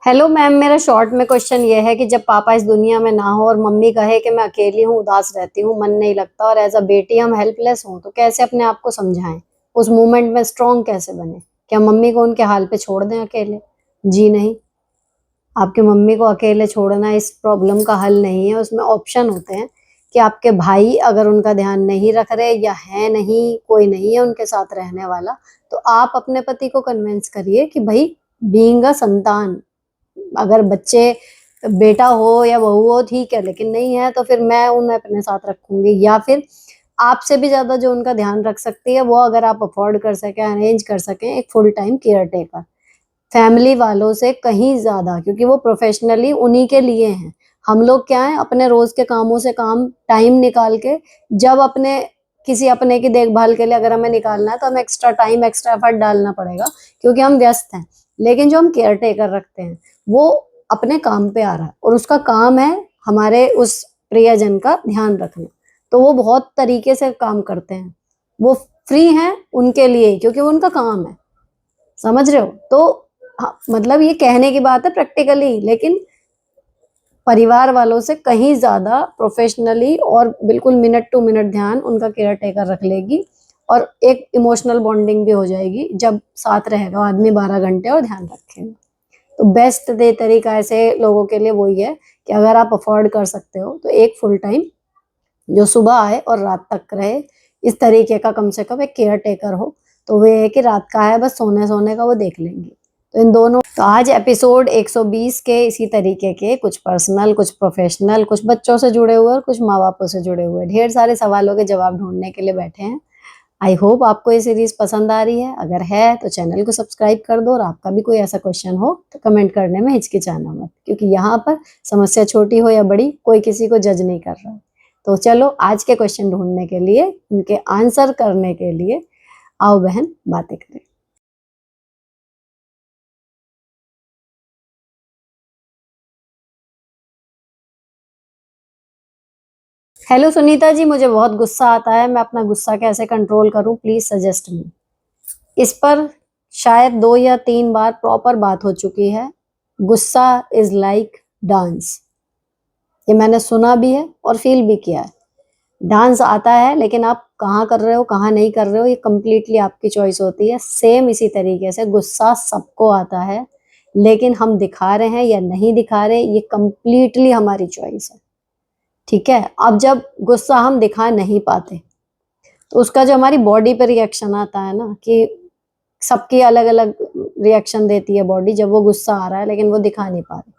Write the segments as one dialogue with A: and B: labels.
A: Hello ma'am, मेरा short में question ये है कि जब पापा इस दुनिया में ना हो और मम्मी कहे कि मैं अकेली हूँ, उदास रहती हूँ, मन नहीं लगता और एज अ बेटी हम हेल्पलेस हों, तो कैसे अपने आप को समझाएं? उस मोमेंट में स्ट्रांग कैसे बने? क्या मम्मी को उनके हाल पे छोड़ दें अकेले? जी नहीं। आपके मम्मी को अकेले छोड़ना इस प्रॉब्लम का हल नहीं है। उसमें ऑप्शन होते हैं कि आपके भाई अगर उनका ध्यान नहीं रख रहे या है नहीं, कोई नहीं है उनके साथ रहने वाला, तो आप अपने पति को कन्विंस करिए कि भाई, बीइंग अ संतान, अगर बच्चे बेटा हो या बहू हो ठीक है, लेकिन नहीं है तो फिर मैं उन्हें अपने साथ रखूंगी। या फिर आपसे भी ज्यादा जो उनका ध्यान रख सकती है, वो अगर आप अफोर्ड कर सकें, अरेंज कर सकें, एक full time care taker, family वालों से कहीं ज्यादा, क्योंकि वो प्रोफेशनली उन्हीं के लिए हैं। हम लोग क्या है, अपने रोज के कामों से काम टाइम निकाल के, जब अपने किसी अपने की देखभाल के लिए अगर हमें निकालना है तो हमें एक्स्ट्रा टाइम, एक्स्ट्रा एफर्ट डालना पड़ेगा, क्योंकि हम व्यस्त हैं। लेकिन जो हम केयर टेकर रखते हैं, वो अपने काम पे आ रहा है और उसका काम है हमारे उस प्रियजन का ध्यान रखना। तो वो बहुत तरीके से काम करते हैं। वो फ्री हैं उनके लिए, क्योंकि वो उनका काम है। समझ रहे हो? तो हाँ, मतलब ये कहने की बात है प्रैक्टिकली, लेकिन परिवार वालों से कहीं ज्यादा प्रोफेशनली और बिल्कुल मिनट टू मिनट ध्यान उनका केयर टेकर रख लेगी, और एक इमोशनल बॉन्डिंग भी हो जाएगी जब साथ रहेगा आदमी 12 घंटे और ध्यान रखेगा। तो बेस्ट दे तरीका ऐसे लोगों के लिए वही है कि अगर आप अफोर्ड कर सकते हो तो एक फुल टाइम जो सुबह आए और रात तक रहे, इस तरीके का कम से कम एक केयर टेकर हो। तो वो ये है कि रात का है, बस सोने सोने का वो देख लेंगे। तो इन दोनों, तो आज एपिसोड 120 के इसी तरीके के, कुछ पर्सनल, कुछ प्रोफेशनल, कुछ बच्चों से जुड़े हुए और कुछ माँ बापों से जुड़े हुए, ढेर सारे सवालों के जवाब ढूंढने के लिए बैठे हैं। आई होप आपको ये सीरीज पसंद आ रही है। अगर है तो चैनल को सब्सक्राइब कर दो, और आपका भी कोई ऐसा क्वेश्चन हो तो कमेंट करने में हिचकिचाना मत, क्योंकि यहाँ पर समस्या छोटी हो या बड़ी, कोई किसी को जज नहीं कर रहा। तो चलो आज के क्वेश्चन ढूंढने के लिए, उनके आंसर करने के लिए आओ बहन बातें करें। हेलो सुनीता जी, मुझे बहुत गुस्सा आता है, मैं अपना गुस्सा कैसे कंट्रोल करूं? Please suggest me. इस पर शायद 2 या 3 बार प्रॉपर बात हो चुकी है। गुस्सा इज लाइक डांस, ये मैंने सुना भी है और फील भी किया है। डांस आता है, लेकिन आप कहाँ कर रहे हो, कहाँ नहीं कर रहे हो, ये कम्प्लीटली आपकी चॉइस होती है। सेम इसी तरीके से गुस्सा सबको आता है, लेकिन हम दिखा रहे हैं या नहीं दिखा रहे, ये कम्प्लीटली हमारी चॉइस है। ठीक है? अब जब गुस्सा हम दिखा नहीं पाते, तो उसका जो हमारी बॉडी पे रिएक्शन आता है ना, कि सबकी अलग अलग रिएक्शन देती है बॉडी जब वो गुस्सा आ रहा है लेकिन वो दिखा नहीं पा रहे।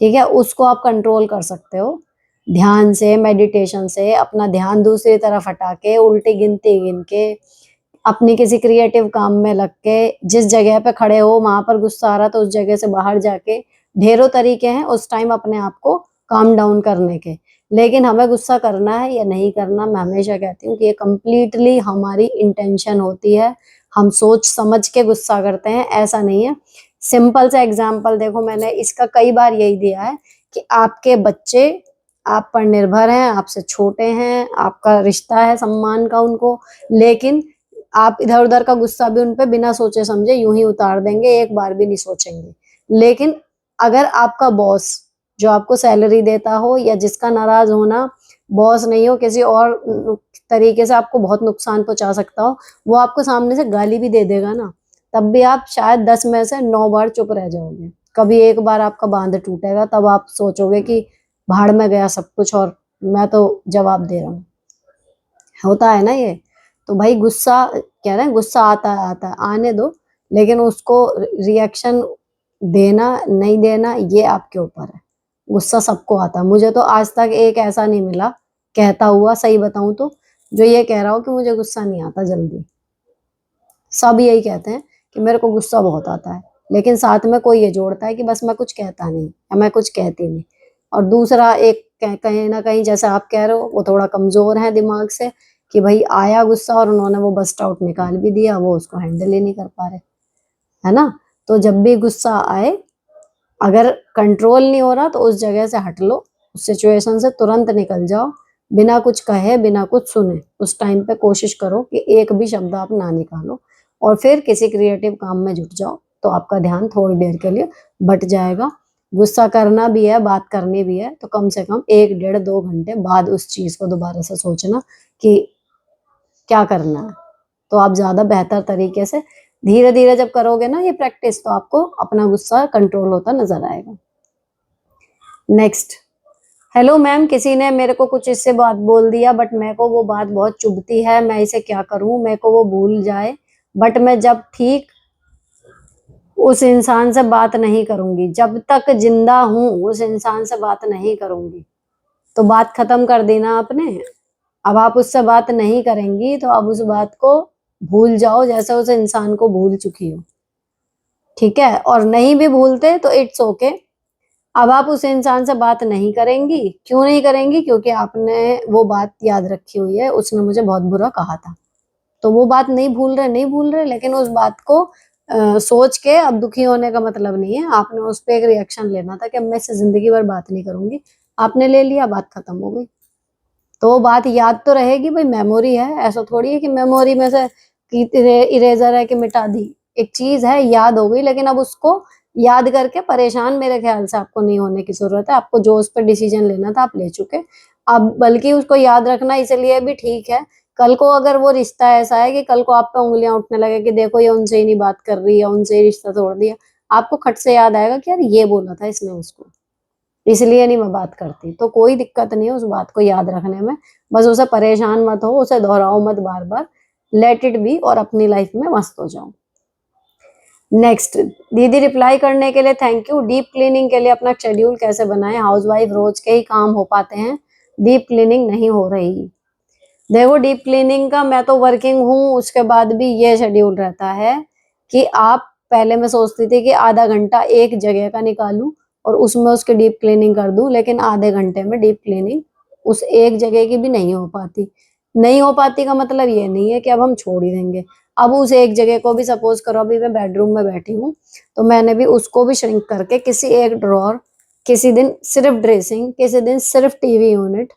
A: ठीक है? उसको आप कंट्रोल कर सकते हो ध्यान से, मेडिटेशन से, अपना ध्यान दूसरी तरफ हटा के, उल्टी गिनती गिन के, अपनी किसी क्रिएटिव काम में लग के, जिस जगह पे खड़े हो वहां पर गुस्सा आ रहा तो उस जगह से बाहर जाके, ढेरों तरीके हैं उस टाइम अपने आप को काम डाउन करने के। लेकिन हमें गुस्सा करना है या नहीं करना, मैं हमेशा कहती हूँ कि ये कंप्लीटली हमारी इंटेंशन होती है। हम सोच समझ के गुस्सा करते हैं, ऐसा नहीं है। सिंपल सा एग्जाम्पल देखो, मैंने इसका कई बार यही दिया है कि आपके बच्चे आप पर निर्भर हैं, आपसे छोटे हैं, आपका रिश्ता है सम्मान का उनको, लेकिन आप इधर उधर का गुस्सा भी उन पे बिना सोचे समझे यूं ही उतार देंगे, एक बार भी नहीं सोचेंगे। लेकिन अगर आपका बॉस जो आपको सैलरी देता हो, या जिसका नाराज होना बॉस नहीं हो, किसी और तरीके से आपको बहुत नुकसान पहुंचा सकता हो, वो आपको सामने से गाली भी दे देगा ना, तब भी आप शायद 10 में से 9 बार चुप रह जाओगे। कभी एक बार आपका बांध टूटेगा, तब आप सोचोगे कि भाड़ में गया सब कुछ और मैं तो जवाब दे रहा हूँ। होता है ना ये। तो भाई गुस्सा, कह रहे हैं गुस्सा आता है, आने दो, लेकिन उसको रिएक्शन देना नहीं देना ये आपके ऊपर है। गुस्सा सबको आता है। मुझे तो आज तक एक ऐसा नहीं मिला कहता हुआ, सही बताऊं तो, जो ये कह रहा हो कि मुझे गुस्सा नहीं आता जल्दी। सब यही कहते हैं कि मेरे को गुस्सा बहुत आता है, लेकिन साथ में कोई ये जोड़ता है कि बस मैं कुछ कहता नहीं या मैं कुछ कहती नहीं। और दूसरा एक कहीं ना कहीं, जैसे आप कह रहे हो, वो थोड़ा कमजोर है दिमाग से, कि भाई आया गुस्सा और उन्होंने वो बस्ट आउट निकाल भी दिया, वो उसको हैंडल ही नहीं कर पा रहे, है ना? तो जब भी गुस्सा आए, अगर कंट्रोल नहीं हो रहा तो उस जगह से हट लो, उस सिचुएशन से तुरंत निकल जाओ, बिना कुछ कहे, बिना कुछ सुने। उस टाइम पे कोशिश करो कि एक भी शब्द आप ना निकालो, और फिर किसी क्रिएटिव काम में जुट जाओ, तो आपका ध्यान थोड़ी देर के लिए बट जाएगा। गुस्सा करना भी है, बात करनी भी है, तो कम से कम 1 डेढ़ 2 घंटे बाद उस चीज को दोबारा से सोचना कि क्या करना है। तो आप ज्यादा बेहतर तरीके से धीरे धीरे जब करोगे ना ये प्रैक्टिस, तो आपको अपना गुस्सा कंट्रोल होता नजर आएगा। नेक्स्ट, हेलो मैम, किसी ने मेरे को कुछ इससे बात बोल दिया, बट मेरे को वो बात बहुत चुभती है, मैं इसे क्या करूं? मेरे को वो भूल जाए, बट मैं जब ठीक उस इंसान से बात नहीं करूंगी, जब तक जिंदा हूं उस इंसान से बात नहीं करूंगी। तो बात खत्म कर दी ना आपने। अब आप उससे बात नहीं करेंगी तो अब उस बात को भूल जाओ जैसे उस इंसान को भूल चुकी हो, ठीक है? और नहीं भी भूलते तो इट्स ओके। अब आप उस इंसान से बात नहीं करेंगी, क्यों नहीं करेंगी? क्योंकि आपने वो बात याद रखी हुई है, उसने मुझे बहुत बुरा कहा था। तो वो बात नहीं भूल रहे, नहीं भूल रहे, लेकिन उस बात को सोच के अब दुखी होने का मतलब नहीं है। आपने उस पर एक रिएक्शन लेना था कि अब मैं इससे जिंदगी भर बात नहीं करूंगी। आपने ले लिया, बात खत्म हो गई। तो वो बात याद तो रहेगी भाई, मेमोरी है, ऐसा थोड़ी है कि मेमोरी में से इरेजर है कि मिटा दी। एक चीज है, याद हो गई, लेकिन अब उसको याद करके परेशान मेरे ख्याल से आपको नहीं होने की जरूरत है। आपको जो उस पर डिसीजन लेना था आप ले चुके। अब बल्कि उसको याद रखना इसलिए भी ठीक है, कल को अगर वो रिश्ता ऐसा है कि कल को आप पे उंगलियां उठने लगे कि देखो ये उनसे ही नहीं बात कर रही है, उनसे ही रिश्ता तोड़ दिया, आपको खट से याद आएगा कि यार ये बोला था इसने उसको, इसलिए नहीं मैं बात करती। तो कोई दिक्कत नहीं है उस बात को याद रखने में। बस उसे परेशान मत हो, उसे दोहराओ मत बार बार। लेट इट बी और अपनी लाइफ में मस्त हो जाओ। नेक्स्ट, दीदी रिप्लाई करने के लिए थैंक यू। डीप क्लीनिंग के लिए अपना शेड्यूल कैसे बनाएं? हाउसवाइफ रोज के ही काम हो पाते हैं, डीप क्लीनिंग नहीं हो रही। देखो, डीप क्लीनिंग का मैं तो वर्किंग हूँ, उसके बाद भी ये शेड्यूल रहता है कि आप, पहले मैं सोचती थी कि आधा घंटा एक जगह का निकालूं और उसमें उसकी डीप क्लीनिंग कर दूं, लेकिन आधे घंटे में डीप क्लीनिंग उस एक जगह की भी नहीं हो पाती। नहीं हो पाती का मतलब ये नहीं है कि अब हम छोड़ ही देंगे। अब उस एक जगह को भी, सपोज करो अभी मैं बेडरूम में बैठी हूँ, तो मैंने भी उसको भी श्रिंक करके किसी एक ड्रॉर, किसी दिन सिर्फ ड्रेसिंग, किसी दिन सिर्फ टीवी यूनिट,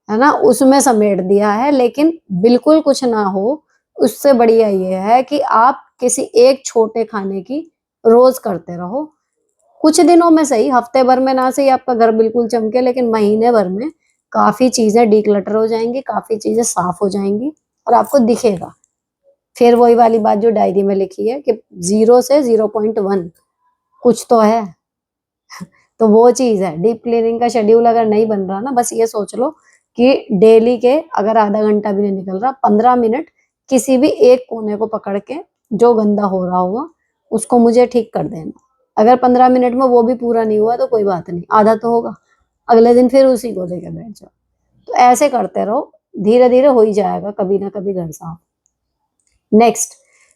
A: है ना, उसमें समेट दिया है। लेकिन बिल्कुल कुछ ना हो, उससे बढ़िया ये है कि आप किसी एक छोटे खाने की रोज करते रहो। कुछ दिनों में सही, हफ्ते भर में ना सही आपका घर बिल्कुल चमके, लेकिन महीने भर में काफी चीजें डिक्लटर हो जाएंगी, काफी चीजें साफ हो जाएंगी और आपको दिखेगा। फिर वही वाली बात जो डायरी में लिखी है कि 0 से 0.1 कुछ तो है। तो वो चीज है, डीप क्लीनिंग का शेड्यूल अगर नहीं बन रहा ना, बस ये सोच लो कि डेली के अगर आधा घंटा भी नहीं निकल रहा, 15 मिनट किसी भी एक कोने को पकड़ के जो गंदा हो रहा होगा उसको मुझे ठीक कर देना। अगर 15 मिनट में वो भी पूरा नहीं हुआ तो कोई बात नहीं, आधा तो होगा। अगले दिन फिर उसी को लेकर बैठ जाओ। तो ऐसे करते रहो, धीरे धीरे हो ही जाएगा कभी ना कभी घर साफ। नेक्स्ट,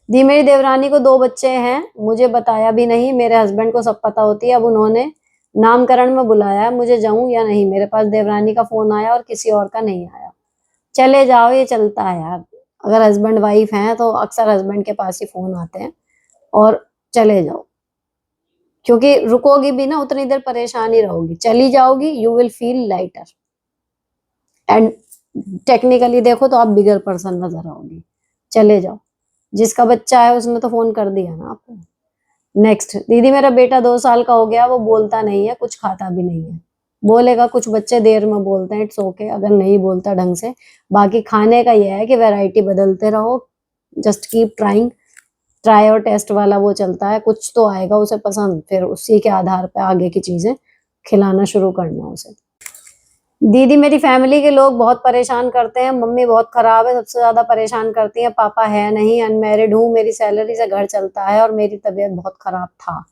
A: दी मेरी देवरानी को 2 बच्चे हैं, मुझे बताया भी नहीं, मेरे हस्बैंड को सब पता होती है। अब उन्होंने नामकरण में बुलाया है, मुझे जाऊं या नहीं? मेरे पास देवरानी का फोन आया और किसी और का नहीं आया। चले जाओ, ये चलता है यार। अगर हस्बैंड वाइफ हैं तो अक्सर हस्बैंड के पास ही फोन आते हैं, और चले जाओ। क्योंकि रुकोगी भी ना उतनी देर परेशान ही रहोगी, चली जाओगी, you will feel lighter. And technically देखो तो आप बिगर पर्सन नजर आओगी। चले जाओ। जिसका बच्चा है उसने तो फोन कर दिया ना आपको। नेक्स्ट, दीदी मेरा बेटा 2 साल का हो गया, वो बोलता नहीं है, कुछ खाता भी नहीं है। बोलेगा, कुछ बच्चे देर में बोलते हैं, इट्स ओके अगर नहीं बोलता ढंग से। बाकी खाने का ये है कि वैरायटी बदलते रहो, जस्ट कीप ट्राइंग। ट्राई और टेस्ट वाला वो चलता है, कुछ तो आएगा उसे पसंद, फिर उसी के आधार पे आगे की चीजें खिलाना शुरू करना उसे। दीदी मेरी फैमिली के लोग बहुत परेशान करते हैं, मम्मी बहुत खराब है, सबसे ज्यादा परेशान करती है, पापा है नहीं, अनमैरिड हूँ, मेरी सैलरी से घर चलता है और मेरी तबीयत बहुत खराब था।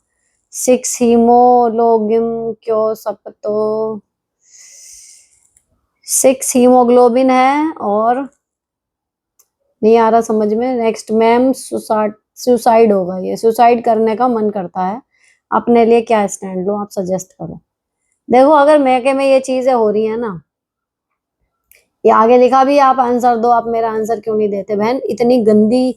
A: 6 हीमोग्लोबिन क्यों सब तो 6 हीमोग्लोबिन है और नहीं आ रहा समझ में। नेक्स्ट मैम, सुसाइड होगा, ये सुसाइड करने का मन करता है, अपने लिए क्या स्टैंड लो, आप सजेस्ट करो। देखो, अगर मैके में ये चीजें हो रही है ना, ये आगे लिखा भी, आप आंसर दो, आप मेरा आंसर क्यों नहीं देते? बहन, इतनी गंदी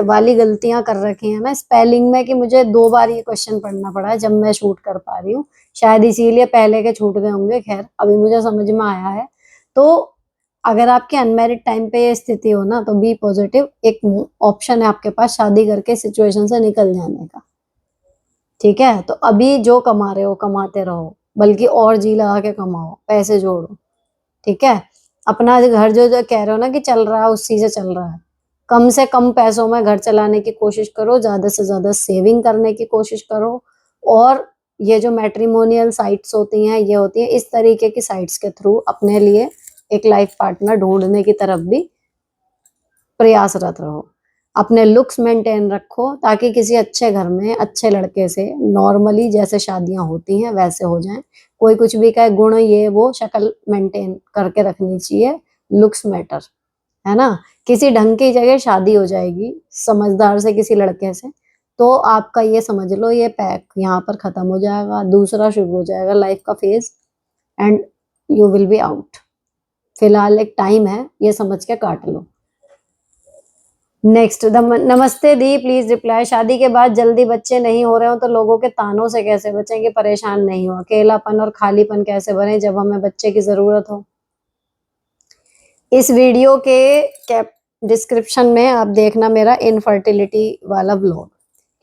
A: वाली गलतियां कर रखी हैं ना स्पेलिंग में कि मुझे 2 बार ये क्वेश्चन पढ़ना पड़ा है जब मैं शूट कर पा रही हूँ। शायद इसीलिए पहले के छूट गए होंगे, खैर अभी मुझे समझ में आया है। तो अगर आपके अनमेरिड टाइम पे ये स्थिति हो ना, तो बी पॉजिटिव, एक ऑप्शन है आपके पास शादी करके सिचुएशन से निकल जाने का। ठीक है, तो अभी जो कमा रहे हो कमाते रहो, बल्कि और जी लगा के कमाओ, पैसे जोड़ो। ठीक है, अपना घर जो कह रहे हो ना कि चल रहा है, उसी से चल रहा है। कम से कम पैसों में घर चलाने की कोशिश करो, ज्यादा से ज्यादा सेविंग करने की कोशिश करो। और ये जो मैट्रिमोनियल साइट्स होती हैं, ये होती हैं इस तरीके की साइट्स के थ्रू अपने लिए एक लाइफ पार्टनर ढूंढने की तरफ भी प्रयासरत रहो। अपने लुक्स मेंटेन रखो, ताकि किसी अच्छे घर में अच्छे लड़के से नॉर्मली जैसे शादियां होती हैं वैसे हो जाएं। कोई कुछ भी कहे, गुण ये वो, शक्ल मेंटेन करके रखनी चाहिए। लुक्स मैटर, है ना। किसी ढंग की जगह शादी हो जाएगी समझदार से किसी लड़के से, तो आपका ये समझ लो ये पैक यहाँ पर खत्म हो जाएगा, दूसरा शुरू हो जाएगा लाइफ का phase, and you will be out. फिलहाल एक टाइम है, ये समझ के काट लो। नेक्स्ट, नमस्ते दी, प्लीज रिप्लाई। शादी के बाद जल्दी बच्चे नहीं हो रहे हो तो लोगों के तानों से कैसे बचेंगे, परेशान नहीं हो, अकेलापन और खालीपन कैसे भरे जब हमें बच्चे की जरूरत हो। इस वीडियो के कैप डिस्क्रिप्शन में आप देखना मेरा इनफर्टिलिटी वाला व्लॉग,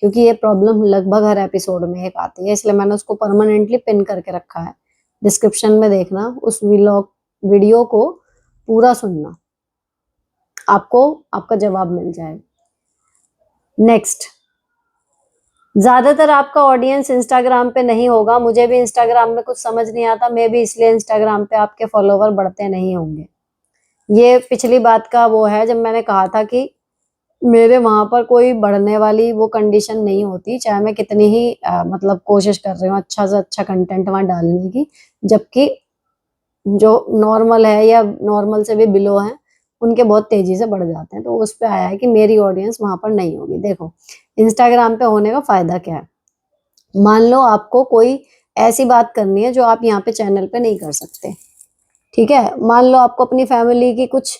A: क्योंकि ये प्रॉब्लम लगभग हर एपिसोड में एक आती है, इसलिए मैंने उसको परमानेंटली पिन करके रखा है। डिस्क्रिप्शन में देखना, उस व्लॉग वीडियो को पूरा सुनना, आपको आपका जवाब मिल जाएगा। नेक्स्ट, ज्यादातर आपका ऑडियंस इंस्टाग्राम पे नहीं होगा, मुझे भी इंस्टाग्राम में कुछ समझ नहीं आता, मैं भी इसलिए इंस्टाग्राम पे आपके फॉलोवर बढ़ते नहीं होंगे। ये पिछली बात का वो है जब मैंने कहा था कि मेरे वहां पर कोई बढ़ने वाली वो कंडीशन नहीं होती, चाहे मैं कितनी ही मतलब कोशिश कर रही हूँ अच्छा से अच्छा कंटेंट वहां डालने की, जबकि जो नॉर्मल है या नॉर्मल से भी बिलो है उनके बहुत तेजी से बढ़ जाते हैं। तो उस पे आया है कि मेरी ऑडियंस वहां पर नहीं होगी। देखो, इंस्टाग्राम पे होने का फायदा क्या है। मान लो आपको कोई ऐसी बात करनी है जो आप यहाँ पे चैनल पे नहीं कर सकते, ठीक है। मान लो आपको अपनी फैमिली की कुछ,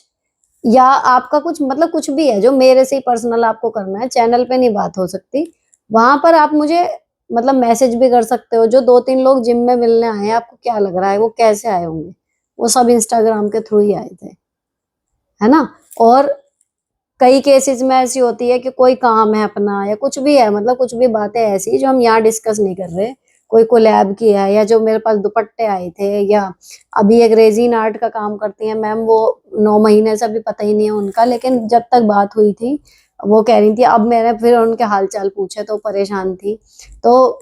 A: या आपका कुछ मतलब कुछ भी है जो मेरे से ही पर्सनल आपको करना है, चैनल पे नहीं बात हो सकती, वहां पर आप मुझे मतलब मैसेज भी कर सकते हो। जो 2-3 लोग जिम में मिलने आए हैं, आपको क्या लग रहा है वो कैसे आए होंगे, वो सब इंस्टाग्राम के थ्रू ही आए थे, है ना। और कई केसेस में ऐसी होती है कि कोई काम है अपना या कुछ भी है, मतलब कुछ भी बातें ऐसी जो हम यहाँ डिस्कस नहीं कर रहे, कोई कोलैब किया है, या जो मेरे पास दुपट्टे आए थे, या अभी एक रेजिन आर्ट का काम करती है मैम, वो 9 महीने से अभी पता ही नहीं है उनका, लेकिन जब तक बात हुई थी वो कह रही थी। अब मैंने फिर उनके हालचाल पूछे तो परेशान थी। तो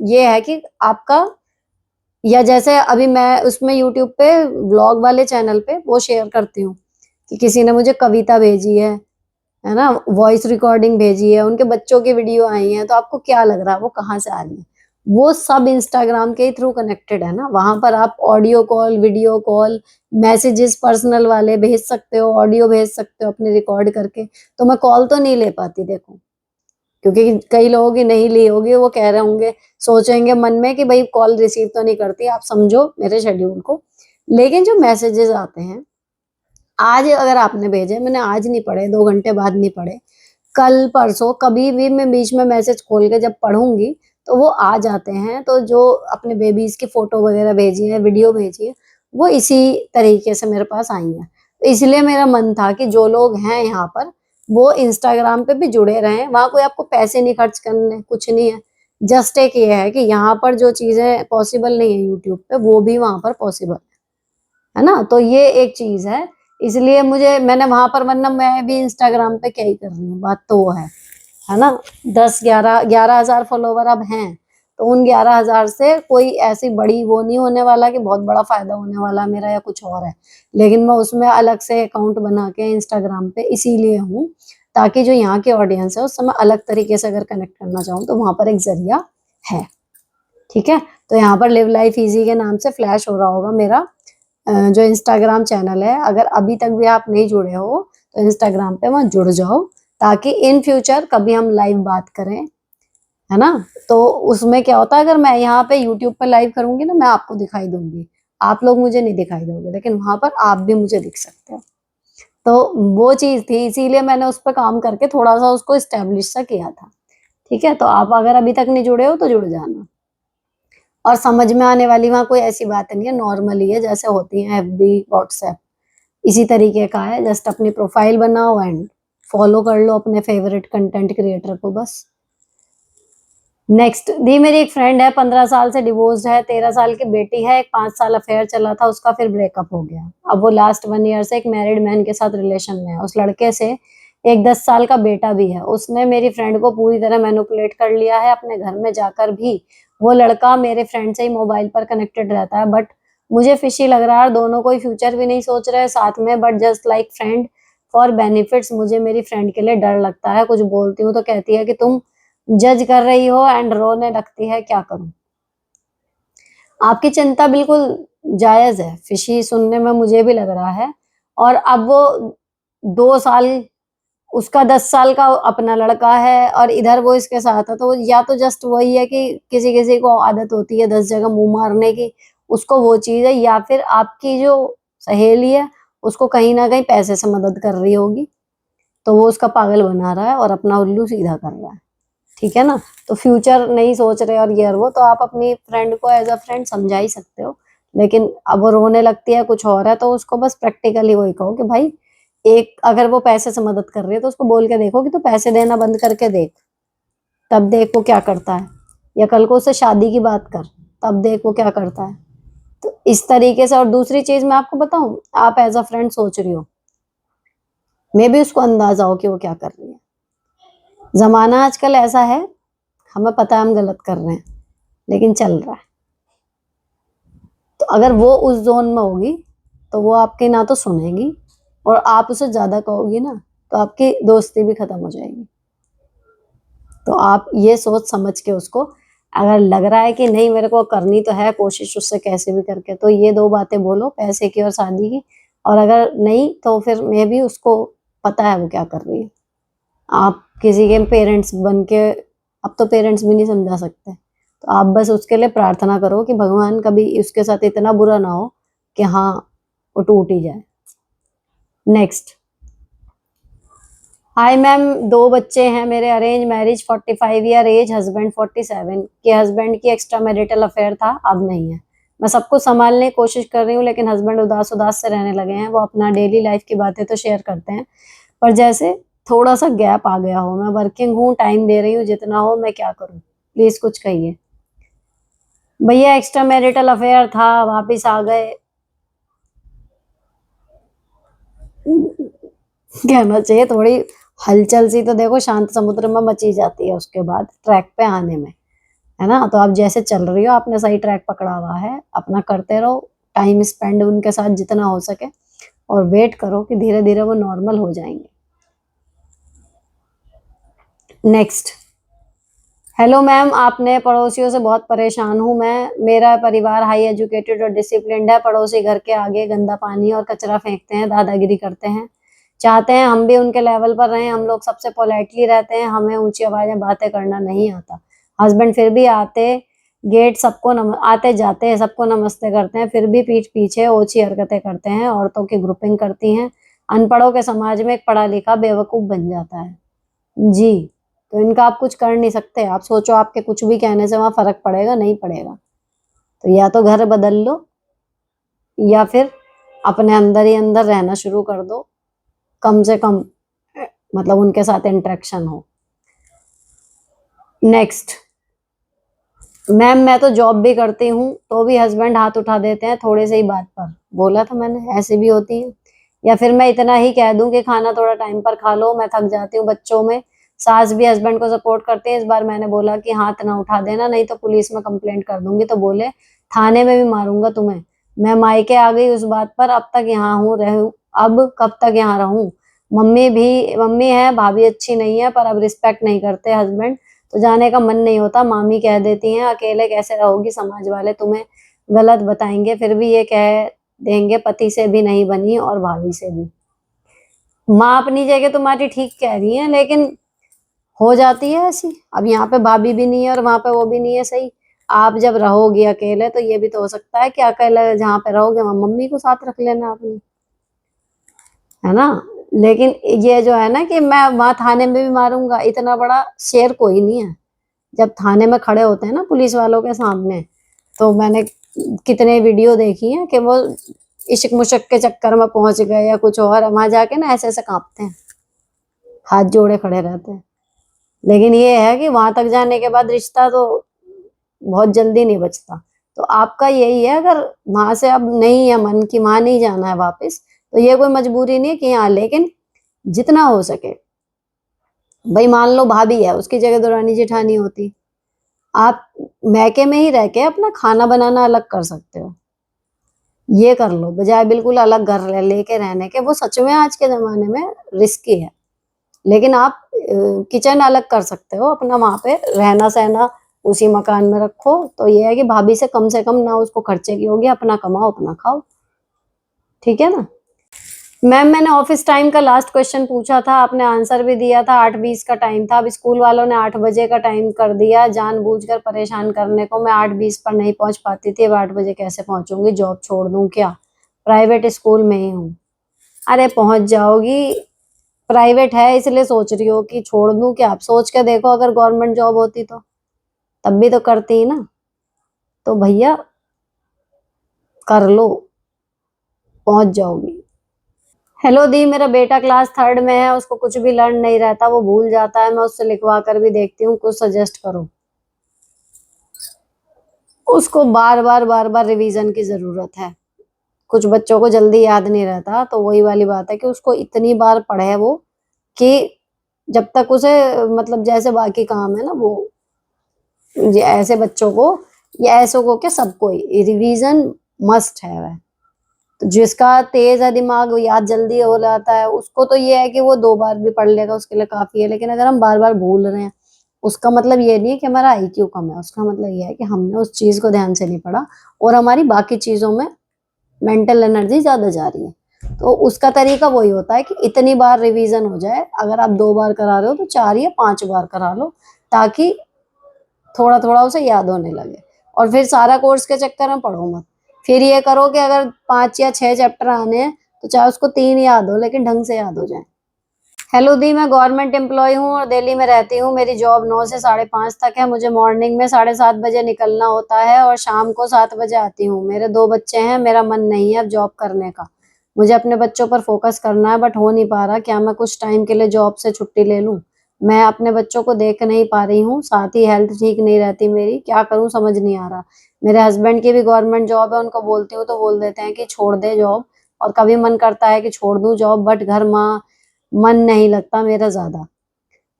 A: ये है कि आपका, या जैसे अभी मैं उसमें यूट्यूब पे व्लॉग वाले चैनल पे वो शेयर करती हूँ कि किसी ने मुझे कविता भेजी है ना, वॉइस रिकॉर्डिंग भेजी है, उनके बच्चों की वीडियो आई है, तो आपको क्या लग रहा है वो कहाँ से आ रही है। वो सब इंस्टाग्राम के थ्रू कनेक्टेड है ना, वहां पर आप audio call, video call, messages personal वाले भेज सकते हो, ऑडियो भेज सकते हो अपने रिकॉर्ड करके। तो मैं कॉल तो नहीं ले पाती, देखो, क्योंकि कई लोगों की नहीं ली होगी, वो कह रहे होंगे, सोचेंगे मन में कि भाई कॉल रिसीव तो नहीं करती, आप समझो मेरे शेड्यूल को। लेकिन जो मैसेजेस आते हैं, आज अगर आपने भेजे, मैंने आज नहीं पढ़े, 2 घंटे बाद नहीं पढ़े, कल परसों कभी भी मैं बीच में मैसेज खोल के जब पढ़ूंगी तो वो आ जाते हैं। तो जो अपने बेबीज की फोटो वगैरह भेजी है, वीडियो भेजी है, वो इसी तरीके से मेरे पास आई है। तो इसलिए मेरा मन था कि जो लोग हैं यहाँ पर वो इंस्टाग्राम पे भी जुड़े रहें, वहां कोई आपको पैसे नहीं खर्च करने, कुछ नहीं है। जस्ट एक ये है कि यहाँ पर जो चीजें पॉसिबल नहीं है यूट्यूब पे, वो भी वहां पर पॉसिबल है ना। तो ये एक चीज है, इसलिए मुझे, मैंने वहां पर, वरना मैं भी इंस्टाग्राम पे क्या ही कर रही हूँ, बात तो वो है ना। 10-11 11 हजार फॉलोवर अब हैं, तो उन 11 हजार से कोई ऐसी बड़ी वो नहीं होने वाला कि बहुत बड़ा फायदा होने वाला मेरा या कुछ और है। लेकिन मैं उसमें अलग से अकाउंट बना के इंस्टाग्राम पे इसीलिए हूँ, ताकि जो यहाँ के ऑडियंस है उससे मैं अलग तरीके से अगर कनेक्ट करना चाहूँ तो वहां पर एक जरिया है। ठीक है, तो यहाँ पर लिव लाइफ इजी के नाम से फ्लैश हो रहा होगा मेरा जो इंस्टाग्राम चैनल है। अगर अभी तक भी आप नहीं जुड़े हो तो इंस्टाग्राम पे वहां जुड़ जाओ, ताकि इन फ्यूचर कभी हम लाइव बात करें, है ना। तो उसमें क्या होता है, अगर मैं यहाँ पे यूट्यूब पे लाइव करूंगी ना, मैं आपको दिखाई दूंगी, आप लोग मुझे नहीं दिखाई दोगे, लेकिन वहां पर आप भी मुझे दिख सकते हो। तो वो चीज थी, इसीलिए मैंने उस पर काम करके थोड़ा सा उसको स्टेब्लिश सा किया था। ठीक है, तो आप अगर अभी तक नहीं जुड़े हो तो जुड़ जाना। और समझ में आने वाली वहां कोई ऐसी बात नहीं है, नॉर्मली है जैसे होती है एफबी, व्हाट्सएप, इसी तरीके का है। जस्ट अपनी प्रोफाइल बनाओ एंड फॉलो कर लो अपने फेवरेट कंटेंट क्रिएटर को, बस। नेक्स्ट दी, मेरी एक फ्रेंड है, 15 साल से डिवोर्स्ड है, 13 साल की बेटी है, एक 5 साल अफेयर चला था उसका, फिर ब्रेकअप हो गया। अब वो लास्ट 1 ईयर से एक मैरिड मैन के साथ रिलेशन में है। उस लड़के से एक 10 साल का बेटा भी है। उसने मेरी फ्रेंड को पूरी तरह मैनिपुलेट कर लिया है। अपने घर में जाकर भी वो लड़का मेरे फ्रेंड से ही मोबाइल पर कनेक्टेड रहता है। बट मुझे फिशी लग रहा है, दोनों कोई फ्यूचर भी नहीं सोच रहे साथ में, but just like friend for benefits. मुझे मेरी फ्रेंड के लिए डर लगता है, कुछ बोलती हूँ तो कहती है कि तुम जज कर रही हो एंड रोने लगती है, क्या करूं? आपकी चिंता बिल्कुल जायज है, फिशी सुनने में मुझे भी लग रहा है। और अब वो 2 साल, उसका 10 साल का अपना लड़का है और इधर वो इसके साथ है, तो या तो जस्ट वही है कि किसी किसी को आदत होती है 10 जगह मुंह मारने की, उसको वो चीज है, या फिर आपकी जो सहेली है उसको कहीं ना कहीं पैसे से मदद कर रही होगी, तो वो उसका पागल बना रहा है और अपना उल्लू सीधा कर रहा है। ठीक है ना? तो फ्यूचर नहीं सोच रहे और ये और वो, तो आप अपनी फ्रेंड को एज अ फ्रेंड समझा ही सकते हो। लेकिन अब वो रोने लगती है, कुछ और है, तो उसको बस प्रैक्टिकली वही कहो कि भाई, एक अगर वो पैसे से मदद कर रही है तो उसको बोल के देखो कि तू पैसे देना बंद करके देख, तब देख वो क्या करता है। या कल को उससे शादी की बात कर, तब देख वो क्या करता है। तो इस तरीके से। और दूसरी चीज मैं आपको बताऊं, आप एज अ फ्रेंड सोच रही हो, मे भी उसको अंदाजा हो कि वो क्या कर रही है। जमाना आजकल ऐसा है, हमें पता है हम गलत कर रहे हैं, लेकिन चल रहा है। तो अगर वो उस जोन में होगी तो वो आपकी ना तो सुनेगी, और आप उसे ज्यादा कहोगी ना तो आपकी दोस्ती भी खत्म हो जाएगी। तो आप ये सोच समझ के उसको, अगर लग रहा है कि नहीं मेरे को करनी तो है कोशिश उससे कैसे भी करके, तो ये 2 बातें बोलो, पैसे की और शादी की। और अगर नहीं तो फिर मैं भी उसको पता है वो क्या कर रही है। आप किसी के पेरेंट्स बन के, अब तो पेरेंट्स भी नहीं समझा सकते, तो आप बस उसके लिए प्रार्थना करो कि भगवान कभी उसके साथ इतना बुरा ना हो कि हाँ वो टूट ही जाए। नेक्स्ट, हाय मैम, 2 बच्चे हैं मेरे, arrange marriage, 45 year age, husband 47 के। हस्बैंड की एक्स्ट्रा मैरिटल अफेयर था, अब नहीं है। मैं सबको संभालने की कोशिश कर रही हूँ, लेकिन हस्बैंड उदास उदास से रहने लगे हैं। वो अपना डेली लाइफ की बातें तो शेयर करते हैं, पर जैसे थोड़ा सा गैप आ गया हो। मैं वर्किंग हूँ, टाइम दे रही हूँ जितना हो, मैं क्या करूँ? प्लीज कुछ कहिए। भैया एक्स्ट्रा मैरिटल अफेयर था, वापिस आ गए। कहना चाहिए थोड़ी हलचल सी तो देखो शांत समुद्र में मची जाती है उसके बाद ट्रैक पे आने में, है ना? तो आप जैसे चल रही हो, आपने सही ट्रैक पकड़ा हुआ है, अपना करते रहो, टाइम स्पेंड उनके साथ जितना हो सके, और वेट करो कि धीरे धीरे वो नॉर्मल हो जाएंगे। नेक्स्ट, हेलो मैम, आपने पड़ोसियों से बहुत परेशान हूँ मैं। मेरा परिवार हाई एजुकेटेड और डिसिप्लिन्ड है। पड़ोसी घर के आगे गंदा पानी और कचरा फेंकते हैं, दादागिरी करते हैं। चाहते हैं हम भी उनके लेवल पर रहें। हम लोग सबसे पोलाइटली रहते हैं, हमें ऊंची आवाज में बातें करना नहीं आता। हस्बैंड फिर भी आते जाते हैं, सबको नमस्ते करते हैं, फिर भी पीठ पीछे ओछी हरकतें करते हैं, औरतों की ग्रुपिंग करती हैं। अनपढ़ों के समाज में एक पढ़ा लिखा बेवकूफ बन जाता है। जी, तो इनका आप कुछ कर नहीं सकते। आप सोचो आपके कुछ भी कहने से वहां फर्क पड़ेगा? नहीं पड़ेगा। तो या तो घर बदल लो, या फिर अपने अंदर ही अंदर रहना शुरू कर दो, कम से कम मतलब उनके साथ इंटरेक्शन हो। नेक्स्ट, मैम मैं तो जॉब भी करती हूँ, तो भी हस्बैंड हाथ उठा देते हैं थोड़े से ही बात पर। बोला था मैंने, ऐसे भी होती है। या फिर मैं इतना ही कह दूं कि खाना थोड़ा टाइम पर खा लो, मैं थक जाती हूँ बच्चों में। सास भी हस्बैंड को सपोर्ट करती है। इस बार मैंने बोला कि हाथ ना उठा देना, नहीं तो पुलिस में कंप्लेंट कर दूंगी। तो बोले थाने में भी मारूंगा तुम्हें। मैं मायके आ गई उस बात पर, अब तक यहाँ हूँ रहूं, अब कब तक यहाँ रहूं? मम्मी है, भाभी अच्छी नहीं है, पर अब रिस्पेक्ट नहीं करते हस्बैंड, तो जाने का मन नहीं होता। मामी कह देती हैं अकेले कैसे रहोगी, समाज वाले तुम्हें गलत बताएंगे, फिर भी ये कह देंगे पति से भी नहीं बनी और भाभी से भी। माँ अपनी जगह तुम्हारी ठीक कह रही है, लेकिन हो जाती है ऐसी। अब यहाँ पे भाभी भी नहीं है और वहां पे वो भी नहीं है, सही। आप जब रहोगी अकेले तो ये भी तो हो सकता है कि अकेले जहाँ पे रहोगे वहां मम्मी को साथ रख लेना अपनी, है ना? लेकिन ये जो है ना कि मैं वहां थाने में भी मारूंगा, इतना बड़ा शेर कोई नहीं है। जब थाने में खड़े होते हैं ना पुलिस वालों के सामने, तो मैंने कितने वीडियो देखी हैं कि वो इश्क मुशक के चक्कर में पहुंच गए या कुछ और, वहां जाके ना ऐसे ऐसे कांपते हैं, हाथ जोड़े खड़े रहते हैं। लेकिन ये है कि वहां तक जाने के बाद रिश्ता तो बहुत जल्दी नहीं बचता। तो आपका यही है, अगर वहां से अब नहीं है मन की वहां नहीं जाना है वापस, तो ये कोई मजबूरी नहीं है कि यहाँ, लेकिन जितना हो सके, भाई मान लो भाभी है, उसकी जगह दौरानी जेठानी होती, आप मैके में ही रह के अपना खाना बनाना अलग कर सकते हो, ये कर लो, बजाय बिल्कुल अलग घर लेके रहने के। वो सच में आज के जमाने में रिस्की है, लेकिन आप किचन अलग कर सकते हो अपना, वहां पे रहना सहना उसी मकान में रखो। तो ये है कि भाभी से कम ना उसको खर्चे की होगी, अपना कमाओ अपना खाओ, ठीक है ना। मैम मैंने ऑफिस टाइम का लास्ट क्वेश्चन पूछा था, आपने आंसर भी दिया था, 8:20 का टाइम था। अब स्कूल वालों ने 8 बजे का टाइम कर दिया, जानबूझकर परेशान करने को। मैं 8:20 पर नहीं पहुंच पाती थी, अब 8 बजे कैसे पहुंचूंगी? जॉब छोड़ दूं क्या? प्राइवेट स्कूल में ही हूँ। अरे पहुंच जाओगी, प्राइवेट है इसलिए सोच रही हो कि छोड़ दूं क्या? आप सोच के देखो, अगर गवर्नमेंट जॉब होती तो तब भी तो करती ही ना। तो भैया कर लो, पहुंच जाओगी। हेलो दी, मेरा बेटा क्लास 3rd में है, उसको कुछ भी लर्न नहीं रहता, वो भूल जाता है। मैं उससे लिखवा कर भी देखती हूँ, कुछ सजेस्ट करो। उसको बार बार रिवीजन की जरूरत है। कुछ बच्चों को जल्दी याद नहीं रहता, तो वही वाली बात है कि उसको इतनी बार पढ़े वो, कि जब तक उसे, मतलब जैसे बाकी काम है ना वो, ये ऐसे बच्चों को, या ऐसों को क्या, सबको ही रिवीजन मस्ट है वह। तो जिसका तेज है दिमाग, वो याद जल्दी हो जाता है, उसको तो ये है कि वो 2 बार भी पढ़ लेगा, उसके लिए काफी है। लेकिन अगर हम बार बार भूल रहे हैं, उसका मतलब ये नहीं है कि हमारा आईक्यू कम है, उसका मतलब ये है कि हमने उस चीज को ध्यान से नहीं पढ़ा, और हमारी बाकी चीजों में मेंटल एनर्जी ज्यादा जा रही है। तो उसका तरीका वही होता है कि इतनी बार रिवीजन हो जाए। अगर आप 2 बार करा रहे हो तो 4 या 5 बार करा लो, ताकि थोड़ा थोड़ा उसे याद होने लगे। और फिर सारा कोर्स के चक्कर में पढ़ो मत। फिर ये करो कि अगर 5 या 6 चैप्टर आने हैं, तो चाहे उसको 3 याद हो, लेकिन ढंग से याद हो जाए। हेलो दी, मैं गवर्नमेंट एम्प्लॉय हूँ और दिल्ली में रहती हूँ। मेरी जॉब 9 से 5:30 तक है। मुझे मॉर्निंग में 7:30 बजे निकलना होता है और शाम को 7 बजे आती हूँ। मेरे 2 बच्चे हैं, मेरा मन नहीं है अब जॉब करने का। मुझे अपने बच्चों पर फोकस करना है, बट हो नहीं पा रहा। क्या मैं कुछ टाइम के लिए जॉब से छुट्टी ले लूँ? मैं अपने बच्चों को देख नहीं पा रही हूँ, साथ ही हेल्थ ठीक नहीं रहती मेरी। क्या करूँ समझ नहीं आ रहा। मेरे हस्बैंड की भी गवर्नमेंट जॉब है, उनको बोलती हूँ तो बोल देते हैं कि छोड़ दे जॉब। और कभी मन करता है कि छोड़ दूं जॉब, बट घर माँ मन नहीं लगता मेरा ज्यादा।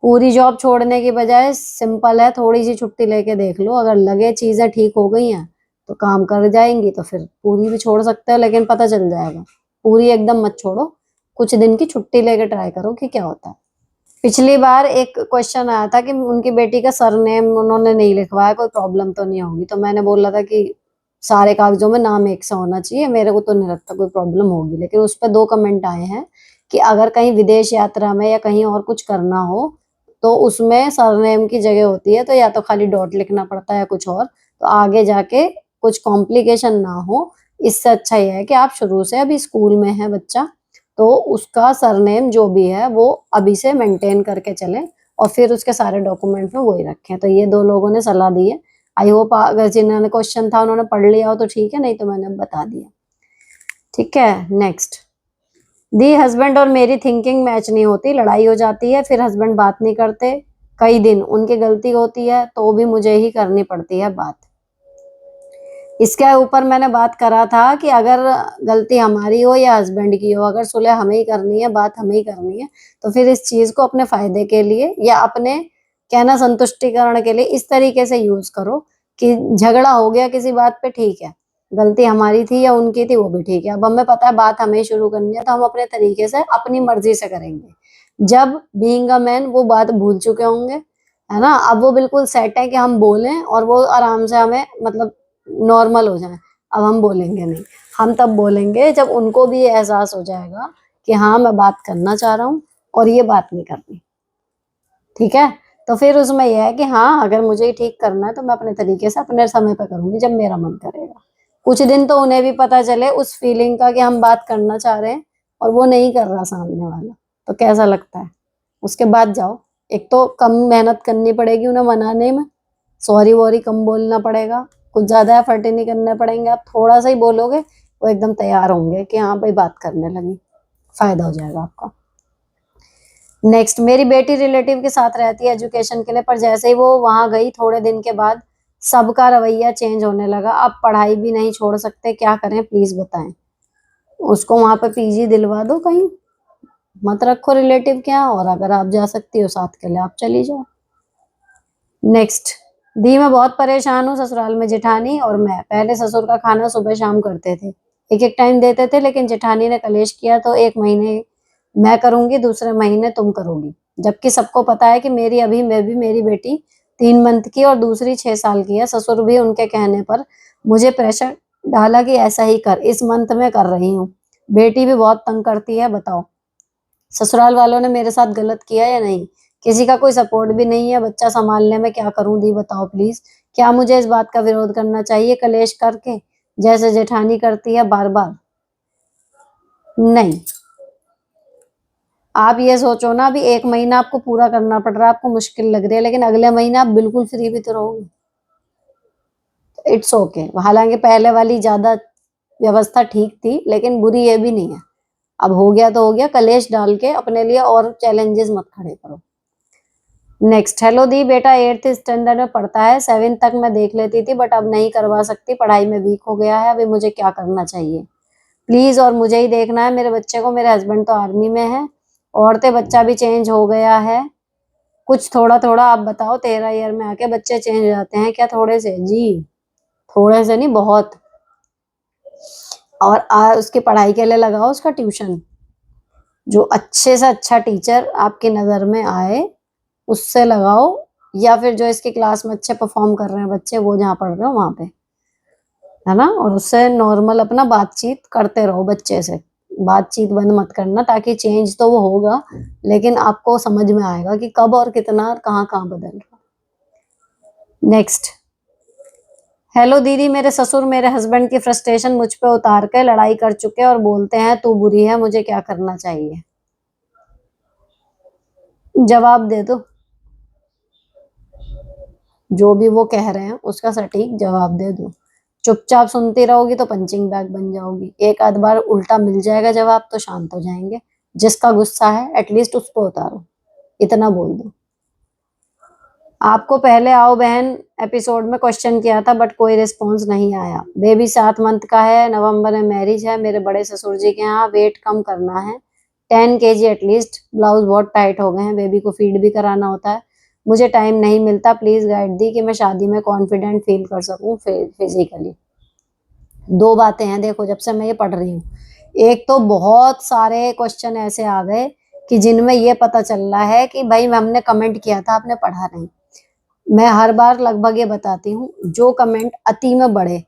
A: पूरी जॉब छोड़ने की बजाय सिंपल है, थोड़ी सी छुट्टी लेके देख लो। अगर लगे चीजें ठीक हो गई हैं तो काम कर जाएंगी, तो फिर पूरी भी छोड़ सकते हो, लेकिन पता चल जाएगा। पूरी एकदम मत छोड़ो, कुछ दिन की छुट्टी लेके ट्राई करो कि क्या होता है। पिछली बार एक क्वेश्चन आया था कि उनकी बेटी का सरनेम उन्होंने नहीं लिखवाया, कोई प्रॉब्लम तो नहीं होगी? तो मैंने बोला था कि सारे कागजों में नाम एक सा होना चाहिए। मेरे को तो नहीं लगता कोई प्रॉब्लम होगी। लेकिन उस पर 2 कमेंट आए हैं कि अगर कहीं विदेश यात्रा में या कहीं और कुछ करना हो, तो उसमें सरनेम की जगह होती है, तो या तो खाली डॉट लिखना पड़ता है या कुछ और, तो आगे जाके कुछ कॉम्प्लिकेशन ना हो। इससे अच्छा ये है कि आप शुरू से, अभी स्कूल में है बच्चा, तो उसका सरनेम जो भी है वो अभी से मेंटेन करके चलें, और फिर उसके सारे डॉक्यूमेंट में वही रखें। तो ये 2 लोगों ने सलाह दी है। आई होप अगर जिन्होंने क्वेश्चन था उन्होंने पढ़ लिया हो तो ठीक है, नहीं तो मैंने बता दिया। ठीक है, नेक्स्ट। दी, हस्बैंड और मेरी थिंकिंग मैच नहीं होती, लड़ाई हो जाती है, फिर हस्बैंड बात नहीं करते कई दिन। उनकी गलती होती है तो भी मुझे ही करनी पड़ती है बात। इसके ऊपर मैंने बात करा था कि अगर गलती हमारी हो या हस्बैंड की हो, अगर सुलह हमें ही करनी है, बात हमें ही करनी है, तो फिर इस चीज को अपने फायदे के लिए या अपने कहना संतुष्टिकरण के लिए इस तरीके से यूज करो कि झगड़ा हो गया किसी बात पे, ठीक है, गलती हमारी थी या उनकी थी वो भी ठीक है, अब हमें पता है बात हमें शुरू करनी है, तो हम अपने तरीके से अपनी मर्जी से करेंगे। जब बीइंग अ मैन वो बात भूल चुके होंगे, है ना, अब वो बिल्कुल सेट है कि हम बोलें और वो आराम से हमें, मतलब नॉर्मल हो जाए। अब हम बोलेंगे नहीं, हम तब बोलेंगे जब उनको भी ये एहसास हो जाएगा कि हाँ मैं बात करना चाह रहा हूँ और ये बात नहीं करनी। ठीक है, तो फिर उसमें यह है कि हाँ अगर मुझे ही ठीक करना है तो मैं अपने तरीके से अपने समय पे करूंगी जब मेरा मन करेगा। कुछ दिन तो उन्हें भी पता चले उस फीलिंग का कि हम बात करना चाह रहे हैं और वो नहीं कर रहा सामने वाला, तो कैसा लगता है। उसके बाद जाओ। एक तो कम मेहनत करनी पड़ेगी उन्हें मनाने में, सॉरी वॉरी कम बोलना पड़ेगा, कुछ ज्यादा एफर्ट ही नहीं करने पड़ेंगे। आप थोड़ा सा ही बोलोगे, वो एकदम तैयार होंगे कि हाँ भाई बात करने लगी, फायदा हो जाएगा आपका। नेक्स्ट, मेरी बेटी रिलेटिव के साथ रहती है एजुकेशन के लिए, पर जैसे ही वो वहां गई थोड़े दिन के बाद सबका रवैया चेंज होने लगा। अब पढ़ाई भी नहीं छोड़ सकते, क्या करें प्लीज बताएं। उसको वहां पे पीजी दिलवा दो कहीं, मत रखो रिलेटिव के यहाँ, और अगर आप जा सकती हो साथ के लिए आप चली जाओ। नेक्स्ट, दी मैं बहुत परेशान हूँ, ससुराल में जेठानी और मैं पहले ससुर का खाना सुबह शाम करते थे, एक एक टाइम देते थे, लेकिन जेठानी ने कलेश किया तो एक महीने मैं करूंगी, दूसरे महीने तुम करोगी, जबकि सबको पता है कि मेरी बेटी 3 मंथ की और दूसरी 6 साल की है। ससुर भी उनके कहने पर मुझे प्रेशर डाला कि ऐसा ही कर, इस मंथ में कर रही हूँ। बेटी भी बहुत तंग करती है, बताओ ससुराल वालों ने मेरे साथ गलत किया या नहीं। किसी का कोई सपोर्ट भी नहीं है, बच्चा संभालने में क्या करूं दी बताओ प्लीज। क्या मुझे इस बात का विरोध करना चाहिए कलेश करके, जैसे जेठानी करती है बार बार? नहीं, आप ये सोचो ना, अभी 1 महीना आपको पूरा करना पड़ रहा है, आपको मुश्किल लग रही है, लेकिन अगले महीने आप बिल्कुल फ्री भी तो रहोगे। It's okay. हालांकि पहले वाली ज्यादा व्यवस्था ठीक थी, लेकिन बुरी ये भी नहीं है। अब हो गया तो हो गया, कलेश डाल के अपने लिए और चैलेंजेस मत खड़े करो। नेक्स्ट, हेलो दी, बेटा 8th स्टैंडर्ड में पढ़ता है, 7th तक मैं देख लेती थी बट अब नहीं करवा सकती, पढ़ाई में वीक हो गया है, अभी मुझे क्या करना चाहिए प्लीज। और मुझे ही देखना है मेरे बच्चे को, मेरे हस्बैंड तो आर्मी में है, औरतें बच्चा भी चेंज हो गया है, कुछ थोड़ा थोड़ा आप बताओ, 13 ईयर में आके बच्चे चेंज हो जाते हैं क्या थोड़े से? जी थोड़े से नहीं, बहुत। और उसकी पढ़ाई के लिए लगाओ उसका ट्यूशन, जो अच्छे से अच्छा टीचर आपकी नजर में आए उससे लगाओ, या फिर जो इसकी क्लास में अच्छे परफॉर्म कर रहे हैं बच्चे, वो जहाँ पढ़ रहे हो वहां पे, है ना। और उससे नॉर्मल अपना बातचीत करते रहो बच्चे से, बातचीत बंद मत करना, ताकि चेंज तो वो होगा, लेकिन आपको समझ में आएगा कि कब और कितना और कहाँ कहाँ बदल रहा। नेक्स्ट, हेलो दीदी, मेरे ससुर मेरे हस्बैंड की फ्रस्ट्रेशन मुझ पे उतार के लड़ाई कर चुके और बोलते हैं तू बुरी है, मुझे क्या करना चाहिए? जवाब दे दो, जो भी वो कह रहे हैं उसका सटीक जवाब दे दो। चुपचाप सुनती रहोगी तो पंचिंग बैग बन जाओगी, एक आध बार उल्टा मिल जाएगा जवाब तो शांत हो जाएंगे। जिसका गुस्सा है एटलीस्ट उसको उतारो, इतना बोल दो। आपको पहले आओ बहन एपिसोड में क्वेश्चन किया था बट कोई रिस्पॉन्स नहीं आया। बेबी 7 मंथ का है, नवंबर में मैरिज है, मेरे बड़े ससुर जी के यहाँ, वेट कम करना है 10 kg एटलीस्ट, ब्लाउज बहुत टाइट हो गए हैं, बेबी को फीड भी कराना होता है, मुझे टाइम नहीं मिलता, प्लीज गाइड दी कि मैं शादी में कॉन्फिडेंट फील कर सकूं फिजिकली। दो बातें हैं देखो, जब से मैं ये पढ़ रही हूँ, एक तो बहुत सारे क्वेश्चन ऐसे आ गए कि जिनमें ये पता चल रहा है कि भाई हमने कमेंट किया था आपने पढ़ा नहीं। मैं हर बार लगभग ये बताती हूँ, जो कमेंट अति में बढ़े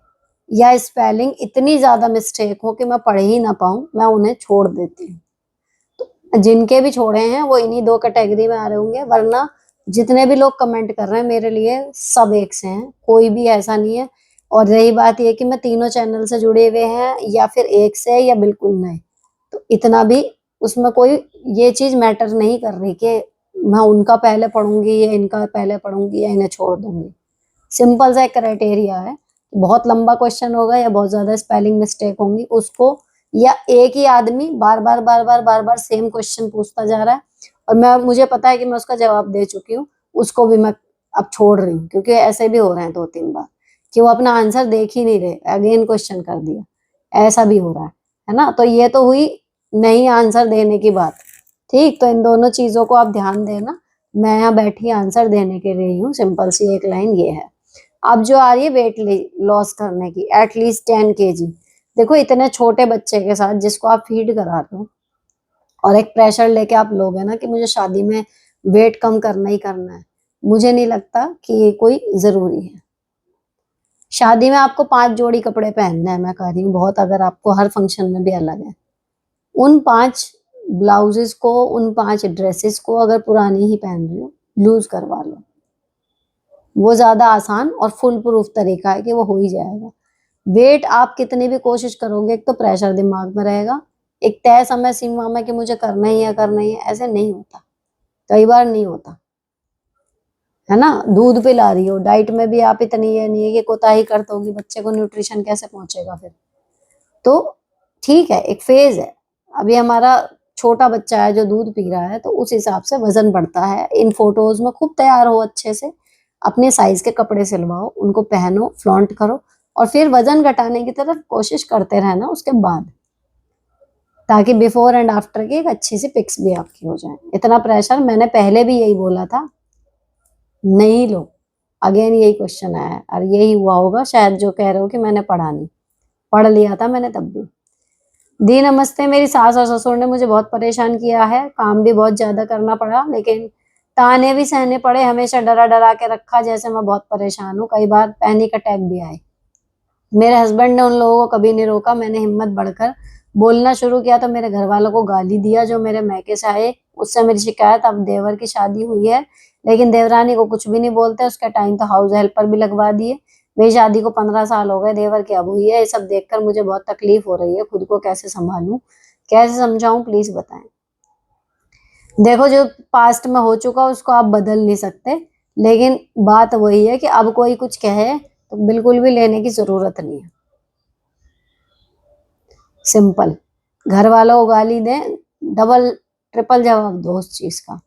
A: या स्पेलिंग इतनी ज्यादा मिस्टेक हो कि मैं पढ़ ही ना पाऊं, मैं उन्हें छोड़ देती हूँ। जिनके भी छोड़े हैं वो इन्हीं 2 कैटेगरी में आ रहे होंगे, वरना जितने भी लोग कमेंट कर रहे हैं मेरे लिए सब एक से हैं, कोई भी ऐसा नहीं है। और रही बात ये कि मैं तीनों चैनल से जुड़े हुए हैं या फिर एक से या बिल्कुल नहीं, तो इतना भी उसमें कोई ये चीज मैटर नहीं कर रही कि मैं उनका पहले पढ़ूंगी या इनका पहले पढ़ूंगी या इन्हें छोड़ दूंगी। सिंपल सा एक क्राइटेरिया है, बहुत लंबा क्वेश्चन होगा या बहुत ज्यादा स्पेलिंग मिस्टेक होंगी उसको, या एक ही आदमी बार बार सेम क्वेश्चन पूछता जा रहा है और मुझे पता है कि मैं उसका जवाब दे चुकी हूँ, उसको भी मैं अब छोड़ रही हूँ, क्योंकि ऐसे भी हो रहे हैं 2-3 बार कि वो अपना आंसर देख ही नहीं रहे, अगेन क्वेश्चन कर दिया, ऐसा भी हो रहा है ना। तो ये तो हुई नहीं आंसर देने की बात, ठीक, तो इन दोनों चीजों को आप ध्यान देना, मैं यहाँ बैठी आंसर देने के लिए हूँ, सिंपल सी एक लाइन ये है। अब जो आ रही है वेट लॉस करने की, एटलीस्ट 10 kg, देखो इतने छोटे बच्चे के साथ जिसको आप फीड करा रहे हो और एक प्रेशर लेके आप लोग है ना कि मुझे शादी में वेट कम करना ही करना है, मुझे नहीं लगता कि ये कोई जरूरी है। शादी में आपको 5 जोड़ी कपड़े पहनने हैं, मैं कह रही हूँ बहुत, अगर आपको हर फंक्शन में भी अलग है, उन 5 ब्लाउजेस को, उन 5 ड्रेसेस को अगर पुरानी ही पहन रही हो, लूज करवा लो, वो ज्यादा आसान और फुल प्रूफ तरीका है कि वो हो ही जाएगा। वेट आप कितनी भी कोशिश करोगे, एक तो प्रेशर दिमाग में रहेगा, एक तय समय सीमा में कि मुझे करना ही है करना ही है, ऐसे नहीं होता, कई बार नहीं होता, है ना। दूध पिला रही हो, डाइट में भी आप इतनी ये नहीं है कि कोताही कर दोगी, बच्चे को न्यूट्रिशन कैसे पहुंचेगा फिर। तो ठीक है, एक फेज है, अभी हमारा छोटा बच्चा है जो दूध पी रहा है तो उस हिसाब से वजन बढ़ता है। इन फोटोज में खूब तैयार हो अच्छे से, अपने साइज के कपड़े सिलवाओ, उनको पहनो, फ्लॉन्ट करो और फिर वजन घटाने की तरफ कोशिश करते रहना उसके बाद, ताकि बिफोर एंड आफ्टर की एक अच्छी सी पिक्स भी आपकी हो जाए। इतना प्रेशर मैंने पहले भी यही बोला था, नहीं लो। अगेन यही क्वेश्चन आया है और यही हुआ होगा शायद जो कह रहे हो कि मैंने पढ़ा नहीं, पढ़ लिया था मैंने तब भी। दी नमस्ते। मेरी सास और ससुर ने मुझे बहुत परेशान किया है, काम भी बहुत ज्यादा करना पड़ा, लेकिन ताने भी सहने पड़े, हमेशा डरा डरा के रखा जैसे मैं बहुत परेशान हूँ, कई बार पैनिक अटैक भी आए। मेरे हस्बैंड ने उन लोगों को कभी नहीं रोका, मैंने हिम्मत बढ़कर बोलना शुरू किया तो मेरे घर वालों को गाली दिया जो मेरे मैके से आए। उससे मेरी शिकायत, अब देवर की शादी हुई है लेकिन देवरानी को कुछ भी नहीं बोलते, उसका टाइम तो हाउस हेल्पर भी लगवा दिए। मेरी शादी को 15 साल हो गए, देवर की अब हुई है। ये सब देखकर मुझे बहुत तकलीफ हो रही है, खुद को कैसे संभालूं, कैसे समझाऊं, प्लीज बताएं। देखो, जो पास्ट में हो चुका उसको आप बदल नहीं सकते, लेकिन बात वही है कि अब कोई कुछ कहे तो बिल्कुल भी लेने की जरूरत नहीं है। सिंपल, घर वालों को गाली दें, डबल ट्रिपल जवाब दो उस चीज का,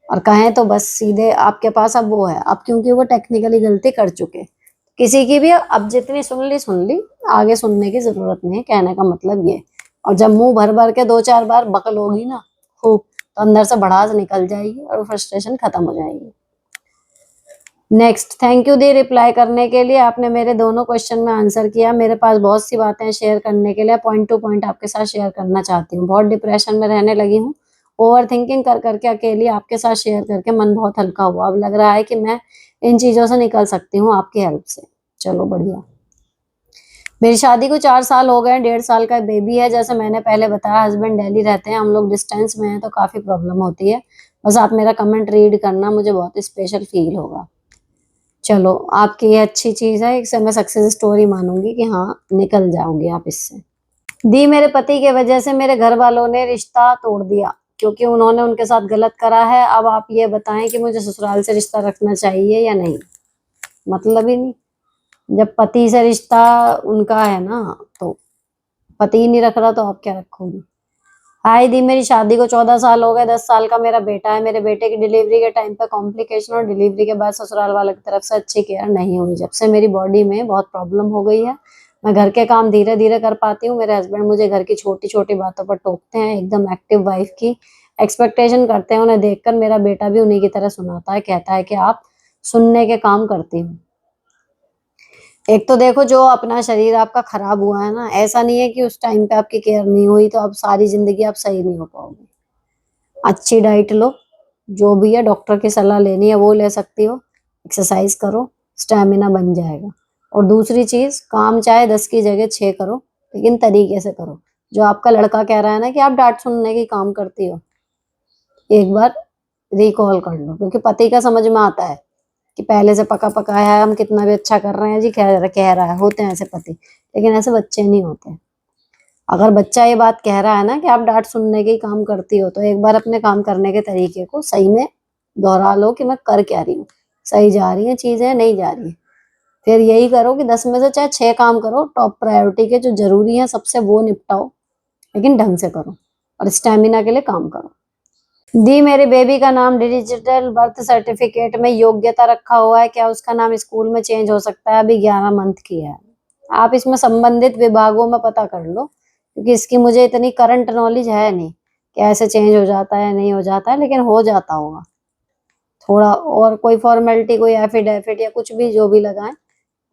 A: और कहें तो बस सीधे आपके पास अब वो है, अब क्योंकि वो टेक्निकली गलती कर चुके, किसी की भी अब जितनी सुन ली, आगे सुनने की जरूरत नहीं है, कहने का मतलब ये। और जब मुंह भर भर के 2-4 बार बकल होगी ना खूब, तो अंदर से भड़ास निकल जाएगी और फ्रस्ट्रेशन खत्म हो जाएगी। Next, thank you the reply करने के लिए, आपने मेरे दोनों क्वेश्चन में आंसर किया। मेरे पास बहुत सी बातें शेयर करने के लिए, पॉइंट टू पॉइंट आपके साथ शेयर करना चाहती हूँ। बहुत डिप्रेशन में रहने लगी हूँ, ओवर थिंकिंग कर करके अकेली आपके साथ शेयर करके मन बहुत हल्का हुआ। अब लग रहा है कि मैं इन चीजों से निकल सकती हूँ आपकी हेल्प से। चलो बढ़िया। मेरी शादी को 4 साल हो गए, 1.5 साल का बेबी है। जैसे मैंने पहले बताया, हस्बैंड दिल्ली रहते हैं, हम लोग डिस्टेंस में हैं तो काफी प्रॉब्लम होती है। बस आप मेरा कमेंट रीड करना, मुझे बहुत स्पेशल फील होगा। चलो, आपकी ये अच्छी चीज है, एक मैं सक्सेस स्टोरी मानूंगी कि हाँ निकल जाओगे आप इससे। दी, मेरे पति के वजह से मेरे घर वालों ने रिश्ता तोड़ दिया क्योंकि उन्होंने उनके साथ गलत करा है। अब आप ये बताएं कि मुझे ससुराल से रिश्ता रखना चाहिए या नहीं। मतलब ही नहीं, जब पति से रिश्ता उनका है ना, तो पति ही नहीं रख रहा तो आप क्या रखोगी। हाय दी, मेरी शादी को 14 साल हो गए, 10 साल का मेरा बेटा है। मेरे बेटे की डिलीवरी के टाइम पे कॉम्प्लिकेशन और डिलीवरी के बाद ससुराल वालों की तरफ से अच्छी केयर नहीं हुई। जब से मेरी बॉडी में बहुत प्रॉब्लम हो गई है, मैं घर के काम धीरे धीरे कर पाती हूँ। मेरे हस्बैंड मुझे घर की छोटी छोटी बातों पर टोकते हैं, एकदम एक्टिव वाइफ की एक्सपेक्टेशन करते हैं। उन्हें देखकर मेरा बेटा भी उन्हीं की तरह सुनाता है, कहता है कि आप सुनने के काम करती हूँ। एक तो देखो, जो अपना शरीर आपका खराब हुआ है ना, ऐसा नहीं है कि उस टाइम पे आपकी केयर नहीं हुई तो अब सारी जिंदगी आप सही नहीं हो पाओगे। अच्छी डाइट लो, जो भी है डॉक्टर की सलाह लेनी है वो ले सकती हो, एक्सरसाइज करो, स्टेमिना बन जाएगा। और दूसरी चीज, काम चाहे 10 की जगह 6 करो, लेकिन तरीके से करो। जो आपका लड़का कह रहा है ना कि आप डांट सुनने की काम करती हो, एक बार रिकॉल कर लो, क्योंकि पति का समझ में आता है कि पहले से पका पकाया है, हम कितना भी अच्छा कर रहे हैं जी, कह रहा है। होते हैं ऐसे पति, लेकिन ऐसे बच्चे नहीं होते। अगर बच्चा ये बात कह रहा है ना कि आप डांट सुनने के ही काम करती हो, तो एक बार अपने काम करने के तरीके को सही में दोहरा लो कि मैं कर क्या रही हूँ, सही जा रही है चीजें, नहीं जा रही है। फिर यही करो कि 10 में से चाहे 6 काम करो, टॉप प्रायोरिटी के जो जरूरी है सबसे वो निपटाओ, लेकिन ढंग से करो और स्टेमिना के लिए काम करो। दी, मेरे बेबी का नाम डिजिटल बर्थ सर्टिफिकेट में योग्यता रखा हुआ है, क्या उसका नाम स्कूल में चेंज हो सकता है? अभी 11 मंथ की है। आप इसमें संबंधित विभागों में पता कर लो, क्योंकि इसकी मुझे इतनी करंट नॉलेज है नहीं कि ऐसे चेंज हो जाता है नहीं हो जाता है, लेकिन हो जाता होगा थोड़ा। और कोई फॉर्मेलिटी, कोई एफिडेविट या कुछ भी जो भी लगाएं,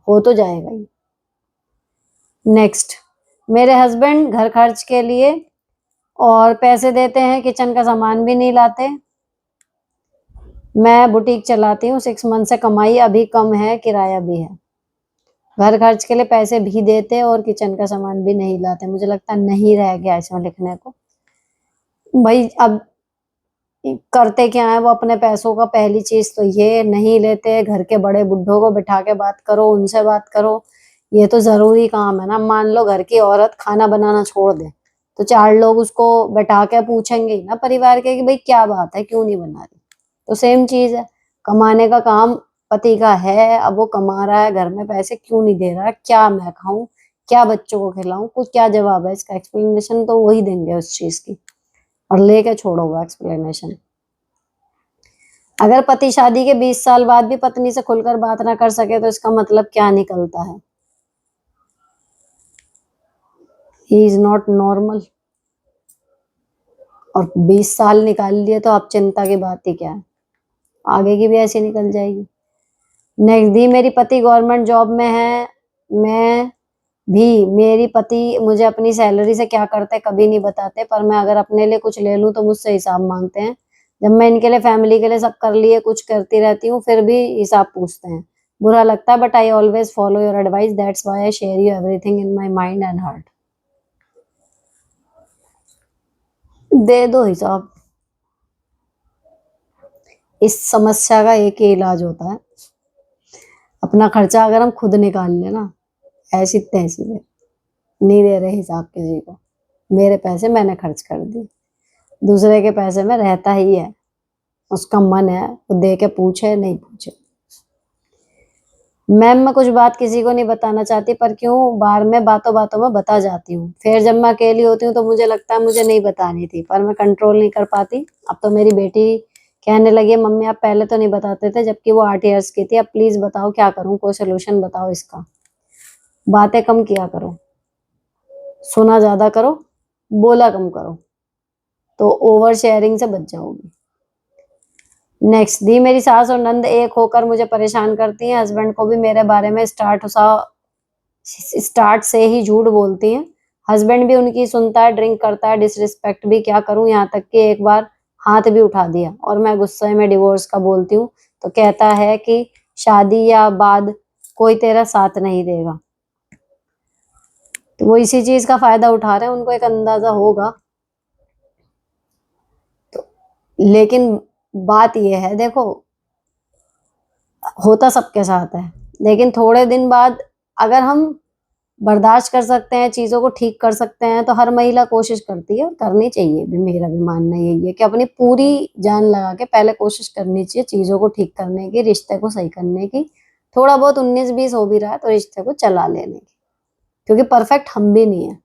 A: हो तो जाएगा ही। नेक्स्ट, मेरे हस्बैंड घर खर्च के लिए और पैसे देते हैं, किचन का सामान भी नहीं लाते। मैं बुटीक चलाती हूँ, 6 मंथ से कमाई अभी कम है, किराया भी है। घर खर्च के लिए पैसे भी देते और किचन का सामान भी नहीं लाते। मुझे लगता नहीं रह गया इसमें लिखने को। भाई अब करते क्या है वो अपने पैसों का, पहली चीज तो ये नहीं लेते। घर के बड़े बुड्ढों को बिठा के बात करो, उनसे बात करो, ये तो जरूरी काम है ना। मान लो घर की औरत खाना बनाना छोड़ दे, तो 4 लोग उसको बैठा के पूछेंगे ही ना परिवार के कि भाई क्या बात है, क्यों नहीं बना रही। तो सेम चीज है, कमाने का काम पति का है, अब वो कमा रहा है, घर में पैसे क्यों नहीं दे रहा है, क्या मैं खाऊं, क्या बच्चों को खिलाऊं, कुछ क्या जवाब है इसका, एक्सप्लेनेशन तो वही देंगे उस चीज की। और लेके छोड़ोगे एक्सप्लेनेशन। अगर पति शादी के 20 साल बाद भी पत्नी से खुलकर बात ना कर सके तो इसका मतलब क्या निकलता है? He is not normal. और 20 साल निकाल लिए तो अब चिंता की बात ही क्या है, आगे की भी ऐसी निकल जाएगी। नेक्स्ट दी, मेरी पति गवर्नमेंट जॉब में है, मैं भी, मेरी पति मुझे अपनी सैलरी से क्या करते कभी नहीं बताते, पर मैं अगर अपने लिए कुछ ले लूं तो मुझसे हिसाब मांगते हैं। जब मैं इनके लिए, फैमिली के लिए सब कर लिए, कुछ करती रहती हूँ, फिर भी हिसाब पूछते हैं। बुरा लगता है, but I always follow your advice, that's why I share you everything in my mind and heart. दे दो हिसाब। इस समस्या का एक ही इलाज होता है, अपना खर्चा अगर हम खुद निकाल लेना, ऐसी तैसी में नहीं दे रहे हिसाब किसी को। मेरे पैसे मैंने खर्च कर दिए, दूसरे के पैसे में रहता ही है, उसका मन है वो दे के पूछे नहीं पूछे। मैम, मैं कुछ बात किसी को नहीं बताना चाहती, पर क्यों बार में बातों बातों में बता जाती हूँ। फिर जब मैं अकेली होती हूँ तो मुझे लगता है मुझे नहीं बतानी थी, पर मैं कंट्रोल नहीं कर पाती। अब तो मेरी बेटी कहने लगी है, मम्मी आप पहले तो नहीं बताते थे, जबकि वो 8 इयर्स की थी। अब प्लीज बताओ क्या करूँ, कोई सोल्यूशन बताओ इसका। बातें कम किया करो, सुना ज्यादा करो, बोला कम करो, तो ओवर शेयरिंग से बच जाओगी। नेक्स्ट दी, मेरी सास और नंद एक होकर मुझे परेशान करती हैं। हस्बैंड को भी मेरे बारे में स्टार्ट से ही झूठ बोलती हैं। हस्बैंड भी उनकी सुनता है, ड्रिंक करता है, डिसरिस्पेक्ट भी क्या करूं, यहाँ तक कि एक बार हाथ भी उठा दिया, और मैं गुस्से में डिवोर्स का बोलती हूँ तो कहता है कि शादी या बाद कोई तेरा साथ नहीं देगा। तो वो इसी चीज का फायदा उठा रहे हैं, उनको एक अंदाजा होगा। तो लेकिन बात ये है, देखो, होता सबके साथ है, लेकिन थोड़े दिन बाद अगर हम बर्दाश्त कर सकते हैं, चीजों को ठीक कर सकते हैं, तो हर महिला कोशिश करती है, और करनी चाहिए भी। मेरा भी मानना यही है कि अपनी पूरी जान लगा के पहले कोशिश करनी चाहिए चीजों को ठीक करने की, रिश्ते को सही करने की। थोड़ा बहुत 19-20 हो भी रहा है तो रिश्ते को चला लेने की, क्योंकि परफेक्ट हम भी नहीं है,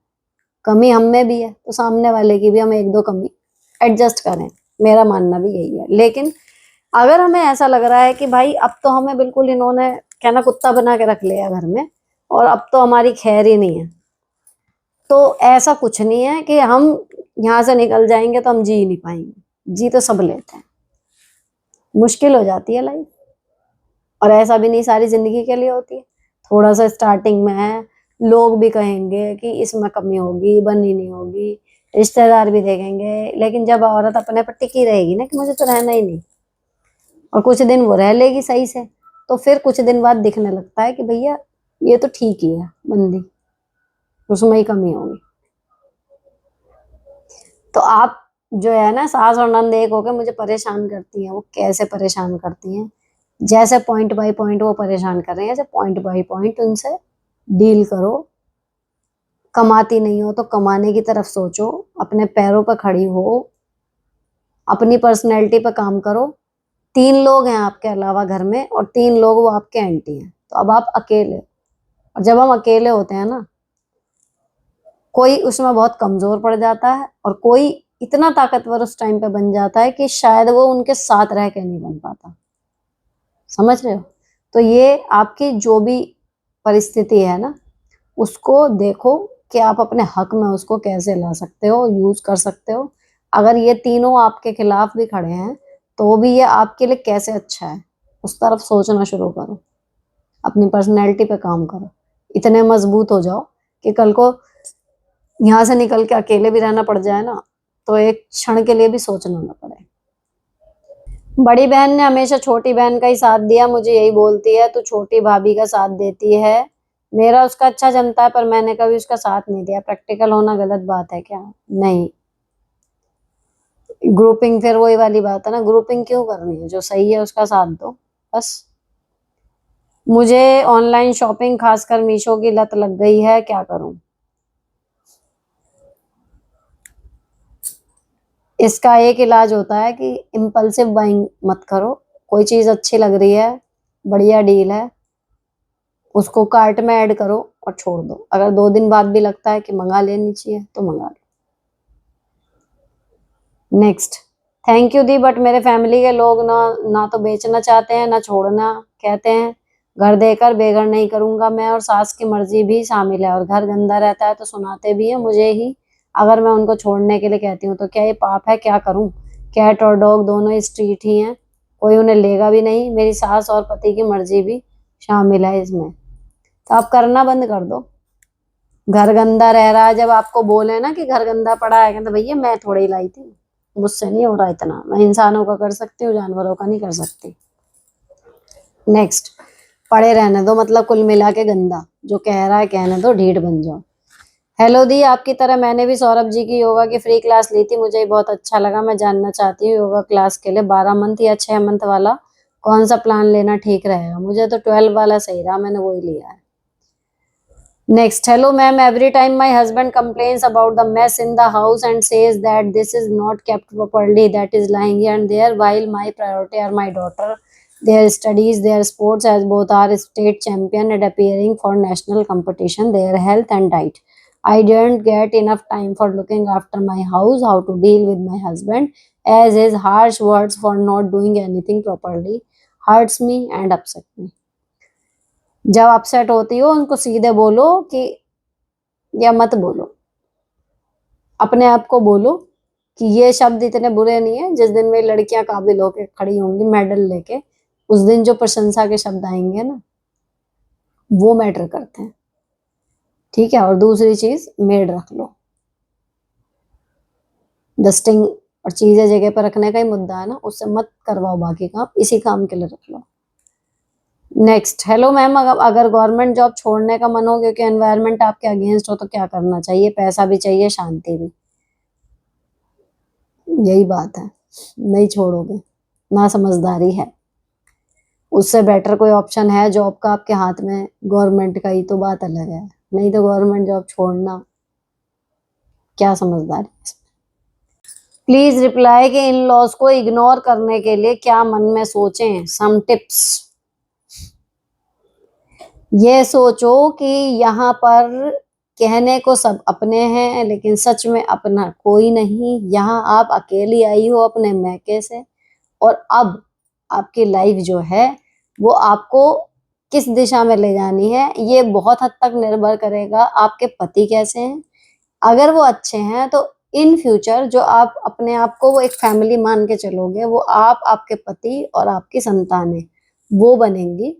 A: कमी हम में भी है, तो सामने वाले की भी हम एक दो कमी एडजस्ट करें। मेरा मानना भी यही है। लेकिन अगर हमें ऐसा लग रहा है कि भाई अब तो हमें बिल्कुल इन्होंने कहना कुत्ता बना के रख लिया घर में, और अब तो हमारी खैर ही नहीं है, तो ऐसा कुछ नहीं है कि हम यहाँ से निकल जाएंगे तो हम जी ही नहीं पाएंगे। जी तो सब लेते हैं, मुश्किल हो जाती है लाइफ, और ऐसा भी नहीं सारी जिंदगी के लिए होती है। थोड़ा सा स्टार्टिंग में है, लोग भी कहेंगे कि इसमें कमी होगी, बनी नहीं होगी, रिश्तेदार भी देखेंगे, लेकिन जब औरत अपने पर टिकी रहेगी ना कि मुझे तो रहना ही नहीं, और कुछ दिन वो रह लेगी सही से, तो फिर कुछ दिन बाद दिखने लगता है कि भैया ये तो ठीक ही है बंदी, उसमें ही कमी होगी। तो आप जो है ना, सास और नंद एक होकर मुझे परेशान करती हैं। वो कैसे परेशान करती हैं? जैसे पॉइंट बाय पॉइंट वो परेशान कर रहे हैं, जैसे पॉइंट बाय पॉइंट उनसे डील करो। कमाती नहीं हो तो कमाने की तरफ सोचो, अपने पैरों पर खड़ी हो, अपनी पर्सनैलिटी पर काम करो। 3 लोग हैं आपके अलावा घर में, और 3 लोग वो आपके आंटी हैं, तो अब आप अकेले हो। और जब हम अकेले होते हैं ना, कोई उसमें बहुत कमजोर पड़ जाता है, और कोई इतना ताकतवर उस टाइम पे बन जाता है कि शायद वो उनके साथ रह के नहीं बन पाता। समझ रहे हो? तो ये आपकी जो भी परिस्थिति है ना, उसको देखो कि आप अपने हक में उसको कैसे ला सकते हो, यूज कर सकते हो। अगर ये तीनों आपके खिलाफ भी खड़े हैं तो भी ये आपके लिए कैसे अच्छा है, उस तरफ सोचना शुरू करो। अपनी पर्सनैलिटी पे काम करो, इतने मजबूत हो जाओ कि कल को यहाँ से निकल के अकेले भी रहना पड़ जाए ना, तो एक क्षण के लिए भी सोचना ना पड़े। बड़ी बहन ने हमेशा छोटी बहन का ही साथ दिया, मुझे यही बोलती है तू छोटी भाभी का साथ देती है। मेरा उसका अच्छा जमता है, पर मैंने कभी उसका साथ नहीं दिया। प्रैक्टिकल होना गलत बात है क्या? नहीं। ग्रुपिंग, फिर वही वाली बात है ना, ग्रुपिंग क्यों करनी है? जो सही है उसका साथ दो बस। मुझे ऑनलाइन शॉपिंग, खासकर मीशो की लत लग गई है, क्या करूं? इसका एक इलाज होता है कि इम्पल्सिव बाइंग मत करो। कोई चीज अच्छी लग रही है, बढ़िया डील है, उसको कार्ट में ऐड करो और छोड़ दो। अगर 2 दिन बाद भी लगता है कि मंगा लेनी चाहिए तो मंगा लो। नेक्स्ट, थैंक यू दी, बट मेरे फैमिली के लोग ना तो बेचना चाहते हैं ना छोड़ना कहते हैं। घर देकर बेघर नहीं करूंगा मैं, और सास की मर्जी भी शामिल है, और घर गंदा रहता है तो सुनाते भी है मुझे ही। अगर मैं उनको छोड़ने के लिए कहती हूँ तो क्या ये पाप है? क्या करूं? कैट और डॉग दोनों स्ट्रीट ही हैं, कोई उन्हें लेगा भी नहीं। मेरी सास और पति की मर्जी भी शामिल है इसमें, तो आप करना बंद कर दो। घर गंदा रह रहा है, जब आपको बोले ना कि घर गंदा पड़ा है, तो भैया मैं थोड़ी लाई थी, मुझसे नहीं हो रहा इतना। मैं इंसानों का कर सकती हूँ, जानवरों का नहीं कर सकती। नेक्स्ट, पड़े रहने दो मतलब कुल मिला के गंदा, जो कह रहा है कहने दो, ढीठ बन जाओ। हेलो दी, आपकी तरह मैंने भी सौरभ जी की योगा की फ्री क्लास ली थी, मुझे बहुत अच्छा लगा। मैं जानना चाहती हूँ योगा क्लास के लिए 12 मंथ या 6 मंथ वाला कौन सा प्लान लेना ठीक रहेगा? मुझे तो 12 वाला सही रहा, मैंने वही लिया है। Next, hello ma'am. Every time my husband complains about the mess in the house and says that this is not kept properly, that is lying here and there, while my priority are my daughter, their studies, their sports, as both are state champion and appearing for national competition, their health and diet. I didn't get enough time for looking after my house, how to deal with my husband, as his harsh words for not doing anything properly hurts me and upset me. जब upset होती हो उनको सीधे बोलो कि, या मत बोलो, अपने आप को बोलो कि ये शब्द इतने बुरे नहीं है। जिस दिन मेरी लड़कियां काबिल होके खड़ी होंगी मेडल लेके, उस दिन जो प्रशंसा के शब्द आएंगे ना, वो मैटर करते हैं, ठीक है? और दूसरी चीज, मेड रख लो। डस्टिंग और चीजें जगह पर रखने का ही मुद्दा है ना, उससे मत करवाओ बाकी काम, इसी काम के लिए रख लो। नेक्स्ट, हेलो मैम, अगर गवर्नमेंट जॉब छोड़ने का मन हो क्योंकि एनवायरनमेंट आपके अगेंस्ट हो तो क्या करना चाहिए? पैसा भी चाहिए, शांति भी। यही बात है, नहीं छोड़ोगे, ना समझदारी है। उससे बेटर कोई ऑप्शन है जॉब का आपके हाथ में, गवर्नमेंट का ही, तो बात अलग है। नहीं तो गवर्नमेंट जॉब छोड़ना, क्या समझदारी? प्लीज रिप्लाई कि इन लॉज को इग्नोर करने के लिए क्या मन में सोचें, सम टिप्स। ये सोचो कि यहाँ पर कहने को सब अपने हैं, लेकिन सच में अपना कोई नहीं। यहाँ आप अकेली आई हो अपने मैके से, और अब आपकी लाइफ जो है वो आपको किस दिशा में ले जानी है, ये बहुत हद तक निर्भर करेगा आपके पति कैसे हैं। अगर वो अच्छे हैं तो इन फ्यूचर जो आप अपने आप को वो एक फैमिली मान के चलोगे, वो आप, आपके पति और आपकी संतानें वो बनेंगी।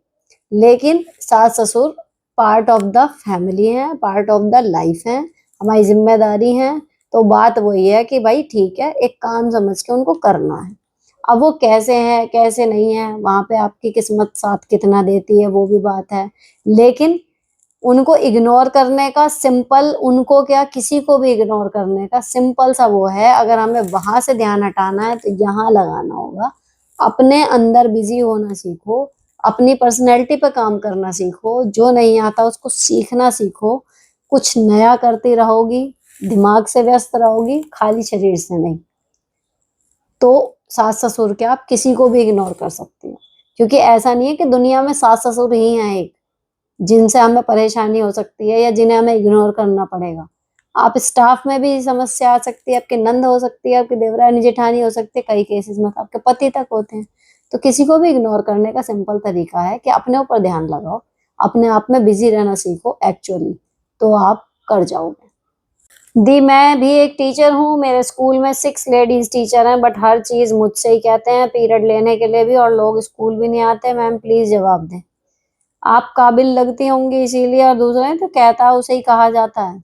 A: लेकिन सास ससुर पार्ट ऑफ द फैमिली है, पार्ट ऑफ द लाइफ है, हमारी जिम्मेदारी है। तो बात वही है कि भाई ठीक है, एक काम समझ के उनको करना है। अब वो कैसे हैं कैसे नहीं है, वहां पे आपकी किस्मत साथ कितना देती है वो भी बात है। लेकिन उनको इग्नोर करने का सिंपल, उनको क्या, किसी को भी इग्नोर करने का सिंपल सा वो है, अगर हमें वहां से ध्यान हटाना है तो यहाँ लगाना होगा। अपने अंदर बिजी होना सीखो, अपनी पर्सनैलिटी पे काम करना सीखो, जो नहीं आता उसको सीखना सीखो। कुछ नया करती रहोगी, दिमाग से व्यस्त रहोगी, खाली शरीर से नहीं, तो सास ससुर के आप किसी को भी इग्नोर कर सकती हो। क्योंकि ऐसा नहीं है कि दुनिया में सास ससुर ही हैं एक जिनसे हमें परेशानी हो सकती है या जिन्हें हमें इग्नोर करना पड़ेगा। आप स्टाफ में भी समस्या आ सकती है, आपकी नंद हो सकती है, आपकी देवरानी जेठानी हो सकती है, कई केसेस में तो आपके पति तक होते हैं। तो किसी को भी इग्नोर करने का सिंपल तरीका है कि अपने ऊपर ध्यान लगाओ, अपने आप में बिजी रहना सीखो एक्चुअली, तो आप कर जाओगे। दी, मैं भी एक टीचर हूँ, मेरे स्कूल में 6 लेडीज टीचर हैं, बट हर चीज मुझसे ही कहते हैं, पीरियड लेने के लिए भी, और लोग स्कूल भी नहीं आते। मैम प्लीज जवाब दें। आप काबिल लगती होंगी इसीलिए, और दूसरे तो कहता है उसे ही कहा जाता है,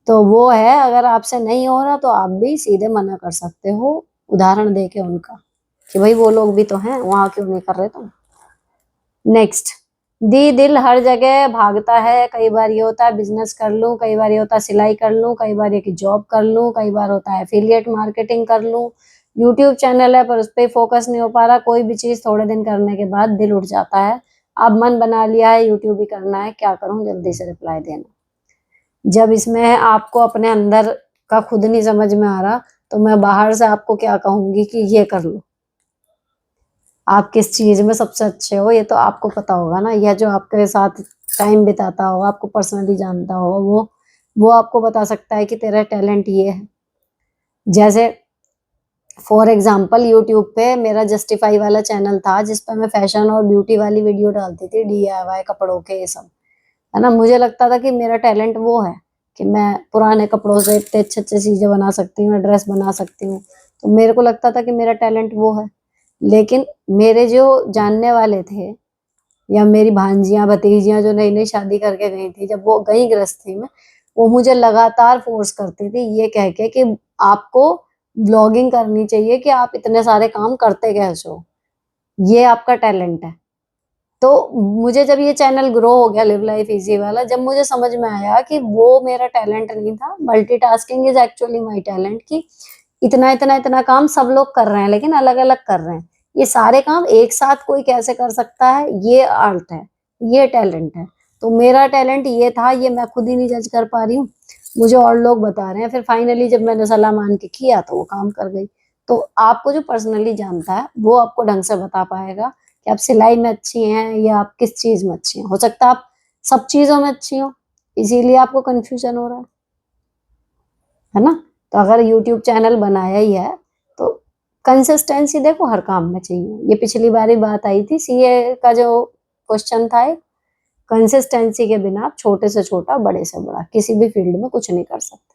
A: तो वो है। अगर आपसे नहीं हो रहा तो आप भी सीधे मना कर सकते हो, उदाहरण देके उनका, कि भाई वो लोग भी तो हैं, वहां क्यों नहीं कर रहे तुम। नेक्स्ट, दी, दिल हर जगह भागता है। कई बार ये होता है बिजनेस कर लूं, कई बार ये होता है सिलाई कर लूं, कई बार ये कि जॉब कर लूं, कई बार होता है एफिलिएट मार्केटिंग कर लूं, यूट्यूब चैनल है पर उस पर फोकस नहीं हो पा रहा। कोई भी चीज थोड़े दिन करने के बाद दिल उठ जाता है। अब मन बना लिया है यूट्यूब ही करना है, क्या करूं? जल्दी से रिप्लाई देना। जब इसमें आपको अपने अंदर का खुद नहीं समझ में आ रहा, तो मैं बाहर से आपको क्या कहूंगी कि ये कर लो। आप किस चीज में सबसे अच्छे हो ये तो आपको पता होगा ना, या जो आपके साथ टाइम बिताता होगा, आपको पर्सनली जानता होगा, वो आपको बता सकता है कि तेरा टैलेंट ये है। जैसे फॉर एग्जाम्पल यूट्यूब पे मेरा जस्टिफाई वाला चैनल था जिस पर मैं फैशन और ब्यूटी वाली वीडियो डालती थी, DIY कपड़ों के ये सब, है ना। मुझे लगता था कि मेरा टैलेंट वो है कि मैं पुराने कपड़ों से इतने अच्छे अच्छे चीजें बना सकती हूँ, ड्रेस बना सकती हूँ। तो मेरे को लगता था कि मेरा टैलेंट वो है। लेकिन मेरे जो जानने वाले थे या मेरी भांजियां भतीजियां जो नई नई शादी करके गई थी, जब वो गई गृहस्थी में, वो मुझे लगातार फोर्स करती थी ये कह के कि आपको ब्लॉगिंग करनी चाहिए, कि आप इतने सारे काम करते कैसे हो, ये आपका टैलेंट है। तो मुझे जब ये चैनल ग्रो हो गया लिव लाइफ इजी वाला, जब मुझे समझ में आया कि वो मेरा टैलेंट नहीं था, multitasking is actually my talent, कि इतना इतना इतना काम सब लोग कर रहे हैं लेकिन अलग अलग कर रहे हैं, ये सारे काम एक साथ कोई कैसे कर सकता है, ये आर्ट है, ये टैलेंट है। तो मेरा टैलेंट ये था, ये मैं खुद ही नहीं जज कर पा रही हूँ, मुझे और लोग बता रहे हैं। फिर फाइनली जब मैंने सलाह मान के किया तो वो काम कर गई। तो आपको जो पर्सनली जानता है वो आपको ढंग से बता पाएगा कि आप सिलाई में अच्छी हैं या आप किस चीज में अच्छी हैं। हो सकता है आप सब चीजों में अच्छी हो, इसीलिए आपको कंफ्यूजन हो रहा है ना। तो अगर यूट्यूब चैनल बनाया ही है तो कंसिस्टेंसी देखो हर काम में चाहिए। ये पिछली बार ही बात आई थी CA का जो क्वेश्चन था, कंसिस्टेंसी के बिना आप छोटे से छोटा बड़े से बड़ा किसी भी फील्ड में कुछ नहीं कर सकते।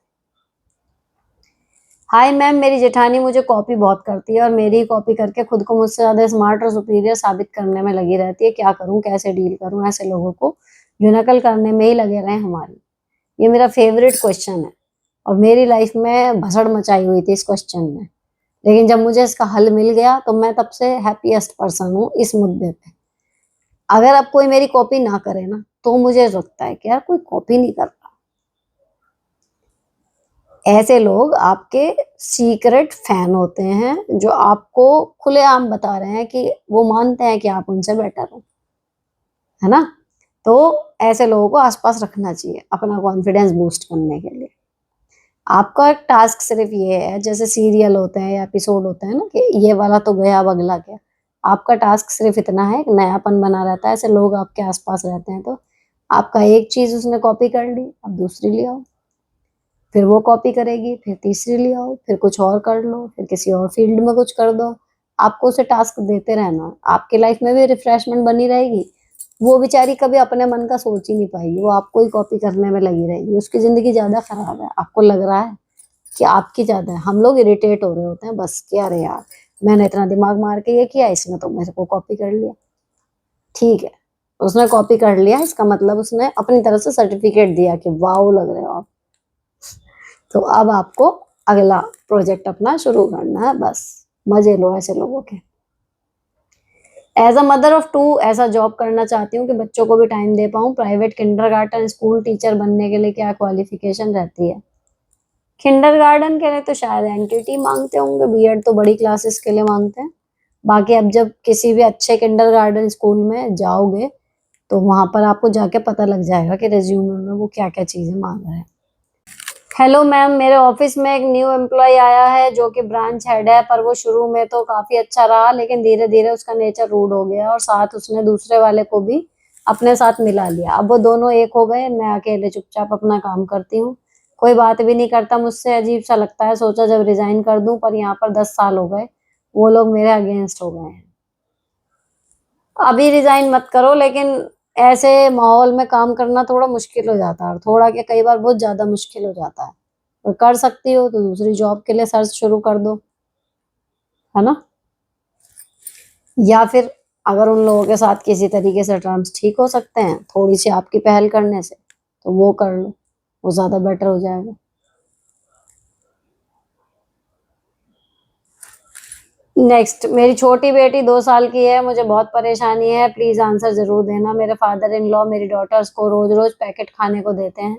A: हाय मैम, मेरी जेठानी मुझे कॉपी बहुत करती है और मेरी ही कॉपी करके खुद को मुझसे ज्यादा स्मार्ट और सुपीरियर साबित करने में लगी रहती है। क्या करूं, कैसे डील करूं ऐसे लोगों को जो नकल करने में ही लगे रहे हमारी। ये मेरा फेवरेट क्वेश्चन है और मेरी लाइफ में भसड़ मचाई हुई थी इस क्वेश्चन ने। लेकिन जब मुझे इसका हल मिल गया तो मैं तब से हैप्पीएस्ट पर्सन हूँ इस मुद्दे पे। अगर अब कोई मेरी कॉपी ना करे ना तो मुझे लगता है कि यार कोई कॉपी नहीं कर रहा। ऐसे लोग आपके सीक्रेट फैन होते हैं जो आपको खुलेआम बता रहे हैं कि वो मानते हैं कि आप उनसे बेटर हो, है ना। तो ऐसे लोगों को आसपास रखना चाहिए अपना कॉन्फिडेंस बूस्ट करने के लिए। आपका एक टास्क सिर्फ ये है, जैसे सीरियल होते हैं या एपिसोड होते हैं ना कि ये वाला तो गया अब अगला क्या। आपका टास्क सिर्फ इतना है, एक नयापन बना रहता है, ऐसे लोग आपके आसपास रहते हैं। तो आपका एक चीज उसने कॉपी कर ली, अब दूसरी ले आओ, फिर वो कॉपी करेगी, फिर तीसरी ले आओ, फिर कुछ और कर लो, फिर किसी और फील्ड में कुछ कर दो। आपको उसे टास्क देते रहना, आपकी लाइफ में भी रिफ्रेशमेंट बनी रहेगी। वो बेचारी कभी अपने मन का सोच ही नहीं पाएगी, वो आपको ही कॉपी करने में लगी रहेगी। उसकी जिंदगी ज्यादा खराब है, आपको लग रहा है कि आपकी ज्यादा है। हम लोग इरिटेट हो रहे होते हैं बस कि अरे यार मैंने इतना दिमाग मार के ये किया, इसने तो मेरे को कॉपी कर लिया। ठीक है, उसने कॉपी कर लिया, इसका मतलब उसने अपनी तरफ से सर्टिफिकेट दिया कि वाओ लग रहे हो आप। तो अब आपको अगला प्रोजेक्ट अपना शुरू करना है, बस मजे लो ऐसे लोगों के। As a mother of two ऐसा जॉब करना चाहती हूँ कि बच्चों को भी टाइम दे पाऊँ। प्राइवेट किंडरगार्टन स्कूल टीचर बनने के लिए क्या क्वालिफिकेशन रहती है? किंडरगार्टन के लिए तो शायद एनटीटी मांगते होंगे, बीएड तो बड़ी क्लासेस के लिए मांगते हैं। बाकी अब जब किसी भी अच्छे किंडरगार्टन स्कूल में जाओगे तो वहां पर आपको जाके पता लग जाएगा कि रिज्यूमे में वो क्या क्या चीजें मांग रहे हैं। हेलो मैम, मेरे ऑफिस में एक न्यू एम्प्लॉय आया है जो कि ब्रांच हेड है, पर वो शुरू में तो काफी अच्छा रहा लेकिन धीरे धीरे उसका नेचर रूड हो गया और साथ उसने दूसरे वाले को भी अपने साथ मिला लिया। अब वो दोनों एक हो गए, मैं अकेले चुपचाप अपना काम करती हूँ, कोई बात भी नहीं करता मुझसे। अजीब सा लगता है, सोचा जब रिजाइन कर दूं, पर यहाँ पर 10 साल हो गए, वो लोग मेरे अगेंस्ट हो गए हैं। अभी रिजाइन मत करो, लेकिन ऐसे माहौल में काम करना थोड़ा मुश्किल हो जाता है, और थोड़ा क्या कई बार बहुत ज्यादा मुश्किल हो जाता है। और कर सकती हो तो दूसरी जॉब के लिए सर्च शुरू कर दो, है ना। या फिर अगर उन लोगों के साथ किसी तरीके से टर्म्स ठीक हो सकते हैं थोड़ी सी आपकी पहल करने से, तो वो कर लो, वो ज्यादा बेटर हो जाएगा। नेक्स्ट, मेरी छोटी बेटी 2 साल की है, मुझे बहुत परेशानी है, प्लीज आंसर जरूर देना। मेरे फादर इन लॉ मेरी डॉटर्स को रोज रोज पैकेट खाने को देते हैं।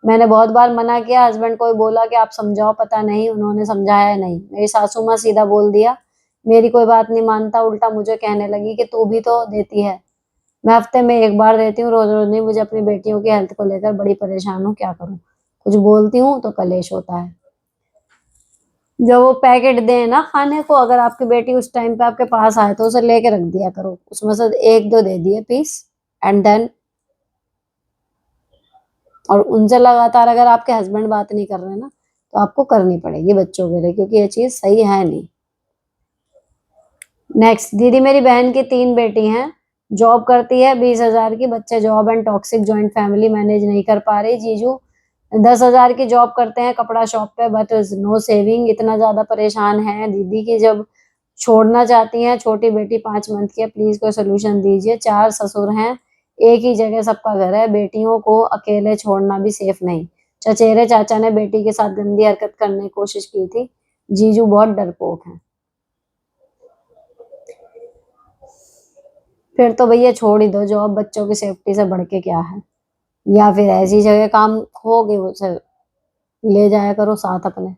A: मैंने बहुत बार मना किया, हस्बैंड को भी बोला कि आप समझाओ, पता नहीं उन्होंने समझाया है नहीं। मेरी सासू माँ सीधा बोल दिया, मेरी कोई बात नहीं मानता, उल्टा मुझे कहने लगी कि तू भी तो देती है। मैं हफ्ते में एक बार देती हूँ, रोज रोज नहीं। मुझे अपनी बेटियों की हेल्थ को लेकर बड़ी परेशान हूँ, क्या करूँ? कुछ बोलती हूँ तो कलेश होता है। जब वो पैकेट दे ना खाने को, अगर आपकी बेटी उस टाइम पे आपके पास आए तो उसे लेके रख दिया करो, उसमें से एक दो दे दिए पीस, एंड देन। और उनसे लगातार अगर आपके हस्बैंड बात नहीं कर रहे ना तो आपको करनी पड़ेगी बच्चों के लिए, क्योंकि ये चीज सही है नहीं। नेक्स्ट, दीदी मेरी बहन की 3 बेटी हैं, जॉब करती है 20,000 की, बच्चे job and toxic joint family manage नहीं कर पा रही। जीजू 10,000 की जॉब करते हैं कपड़ा शॉप पे, बट नो सेविंग, इतना ज्यादा परेशान है दीदी की जब छोड़ना चाहती हैं। छोटी बेटी 5 मंथ की है, प्लीज कोई सोल्यूशन दीजिए। 4 ससुर हैं, एक ही जगह सबका घर है, बेटियों को अकेले छोड़ना भी सेफ नहीं। चचेरे चाचा ने बेटी के साथ गंदी हरकत करने की कोशिश की थी। जीजू बहुत डरपोक हैं। फिर तो भैया छोड़ ही दो जॉब, बच्चों की सेफ्टी से बढ़ के क्या है। या फिर ऐसी जगह काम होगे उसे ले जाया करो साथ अपने।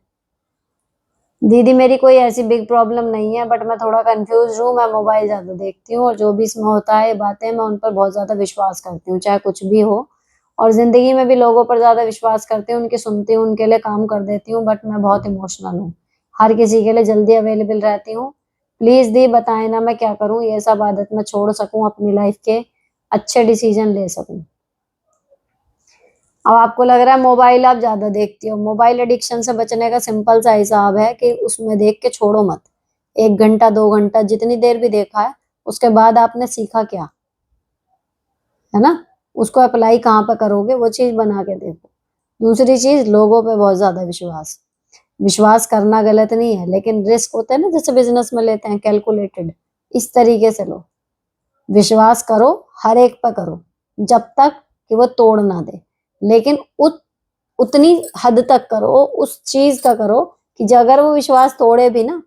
A: दीदी मेरी कोई ऐसी बिग प्रॉब्लम नहीं है, बट मैं थोड़ा कंफ्यूज हूँ। मैं मोबाइल ज्यादा देखती हूँ और जो भी इसमें होता है बातें, मैं उन पर बहुत ज्यादा विश्वास करती हूँ, चाहे कुछ भी हो। और जिंदगी में भी लोगों पर ज्यादा विश्वास करती हूँ, उनकी सुनती हूँ, उनके लिए काम कर देती हूँ, बट मैं बहुत इमोशनल हूँ, हर किसी के लिए जल्दी अवेलेबल रहती हूँ। प्लीज दी बताएं ना मैं क्या करूँ, ये सब आदत मैं छोड़ सकूं, अपनी लाइफ के अच्छे डिसीजन ले सकूं। अब आपको लग रहा है मोबाइल आप ज्यादा देखती हो, मोबाइल एडिक्शन से बचने का सिंपल सा हिसाब है कि उसमें देख के छोड़ो मत। 1 घंटा 2 घंटा जितनी देर भी देखा है, उसके बाद आपने सीखा क्या, है ना, उसको अप्लाई कहाँ पे करोगे, वो चीज बना के देखो। दूसरी चीज, लोगों पे बहुत ज्यादा विश्वास, विश्वास करना गलत नहीं है, लेकिन रिस्क होते हैं ना, जैसे बिजनेस में लेते हैं कैलकुलेटेड, इस तरीके से लो। विश्वास करो, हर एक पर करो, जब तक कि वो तोड़ ना दे, लेकिन उतनी हद तक करो, उस चीज का करो कि अगर वो विश्वास तोड़े भी ना,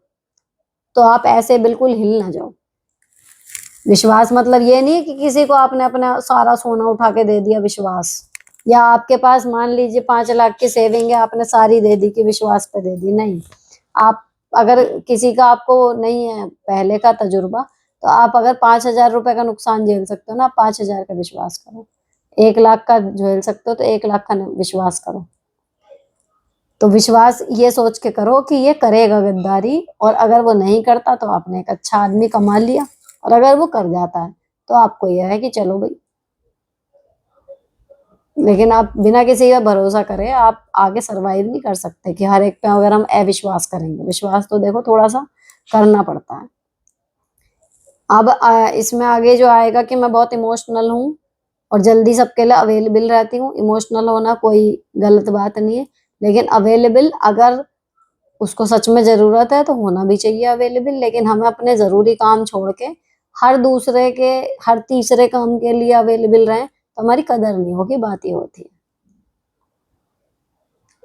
A: तो आप ऐसे बिल्कुल हिल ना जाओ। विश्वास मतलब ये नहीं है कि किसी को आपने अपना सारा सोना उठा के दे दिया विश्वास, या आपके पास मान लीजिए 5 लाख की सेविंग है, आपने सारी दे दी कि विश्वास पे दे दी, नहीं। आप अगर किसी का आपको नहीं है पहले का तजुर्बा, तो आप अगर 5,000 रुपए का नुकसान झेल सकते हो ना, 5,000 का विश्वास करो। 1 लाख का झेल सकते हो तो 1 लाख का विश्वास करो। तो विश्वास ये सोच के करो कि ये करेगा गद्दारी, और अगर वो नहीं करता तो आपने एक अच्छा आदमी कमा लिया, और अगर वो कर जाता है तो आपको यह है कि चलो भाई। लेकिन आप बिना किसी का भरोसा करे आप आगे सरवाइव नहीं कर सकते, कि हर एक पे अगर हम अविश्वास करेंगे। विश्वास तो देखो थोड़ा सा करना पड़ता है। अब इसमें आगे जो आएगा कि मैं बहुत इमोशनल हूँ और जल्दी सबके लिए अवेलेबल रहती हूँ। इमोशनल होना कोई गलत बात नहीं है, लेकिन अवेलेबल अगर उसको सच में जरूरत है तो होना भी चाहिए अवेलेबल। लेकिन हमें अपने जरूरी काम छोड़ के हर दूसरे के, हर तीसरे काम के लिए अवेलेबल रहें तो हमारी कदर नहीं होगी, बात ये होती है।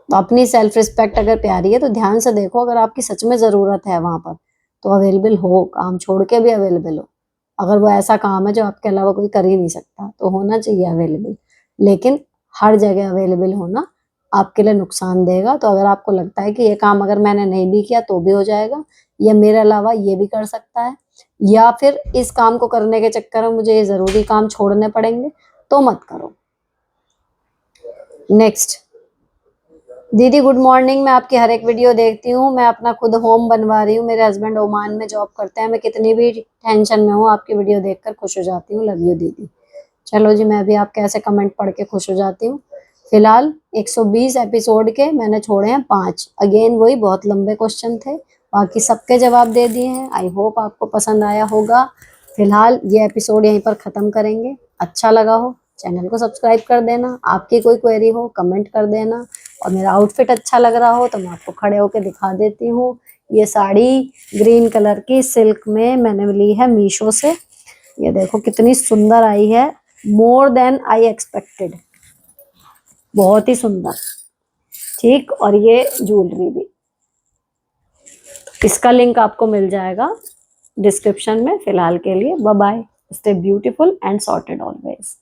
A: तो अपनी सेल्फ रिस्पेक्ट अगर प्यारी है तो ध्यान से देखो, अगर आपकी सच में जरूरत है वहां पर तो अवेलेबल हो, काम छोड़ के भी अवेलेबल हो। अगर वो ऐसा काम है जो आपके अलावा कोई कर ही नहीं सकता तो होना चाहिए अवेलेबल। लेकिन हर जगह अवेलेबल होना आपके लिए नुकसान देगा। तो अगर आपको लगता है कि ये काम अगर मैंने नहीं भी किया तो भी हो जाएगा, या मेरे अलावा ये भी कर सकता है, या फिर इस काम को करने के चक्कर में मुझे ये जरूरी काम छोड़ने पड़ेंगे, तो मत करो। नेक्स्ट, दीदी गुड मॉर्निंग, मैं आपकी हर एक वीडियो देखती हूँ। मैं अपना खुद होम बनवा रही हूँ, मेरे हस्बैंड ओमान में जॉब करते हैं। मैं कितनी भी टेंशन में हूँ आपकी वीडियो देखकर खुश हो जाती हूँ, लव यू दीदी। चलो जी, मैं भी आपके ऐसे कमेंट पढ़ के खुश हो जाती हूँ। फिलहाल 120 एपिसोड के मैंने छोड़े हैं 5, अगेन वही बहुत लंबे क्वेश्चन थे, बाकी सबके जवाब दे दिए हैं। आई होप आपको पसंद आया होगा। फिलहाल ये एपिसोड यहीं पर ख़त्म करेंगे। अच्छा लगा हो चैनल को सब्सक्राइब कर देना, आपकी कोई क्वेरी हो कमेंट कर देना, और मेरा आउटफिट अच्छा लग रहा हो तो मैं आपको खड़े होके दिखा देती हूँ। ये साड़ी ग्रीन कलर की सिल्क में मैंने ली है मीशो से, ये देखो कितनी सुंदर आई है, मोर देन आई एक्सपेक्टेड, बहुत ही सुंदर। ठीक, और ये ज्वेलरी भी, इसका लिंक आपको मिल जाएगा डिस्क्रिप्शन में। फिलहाल के लिए bye bye, stay beautiful and sorted always.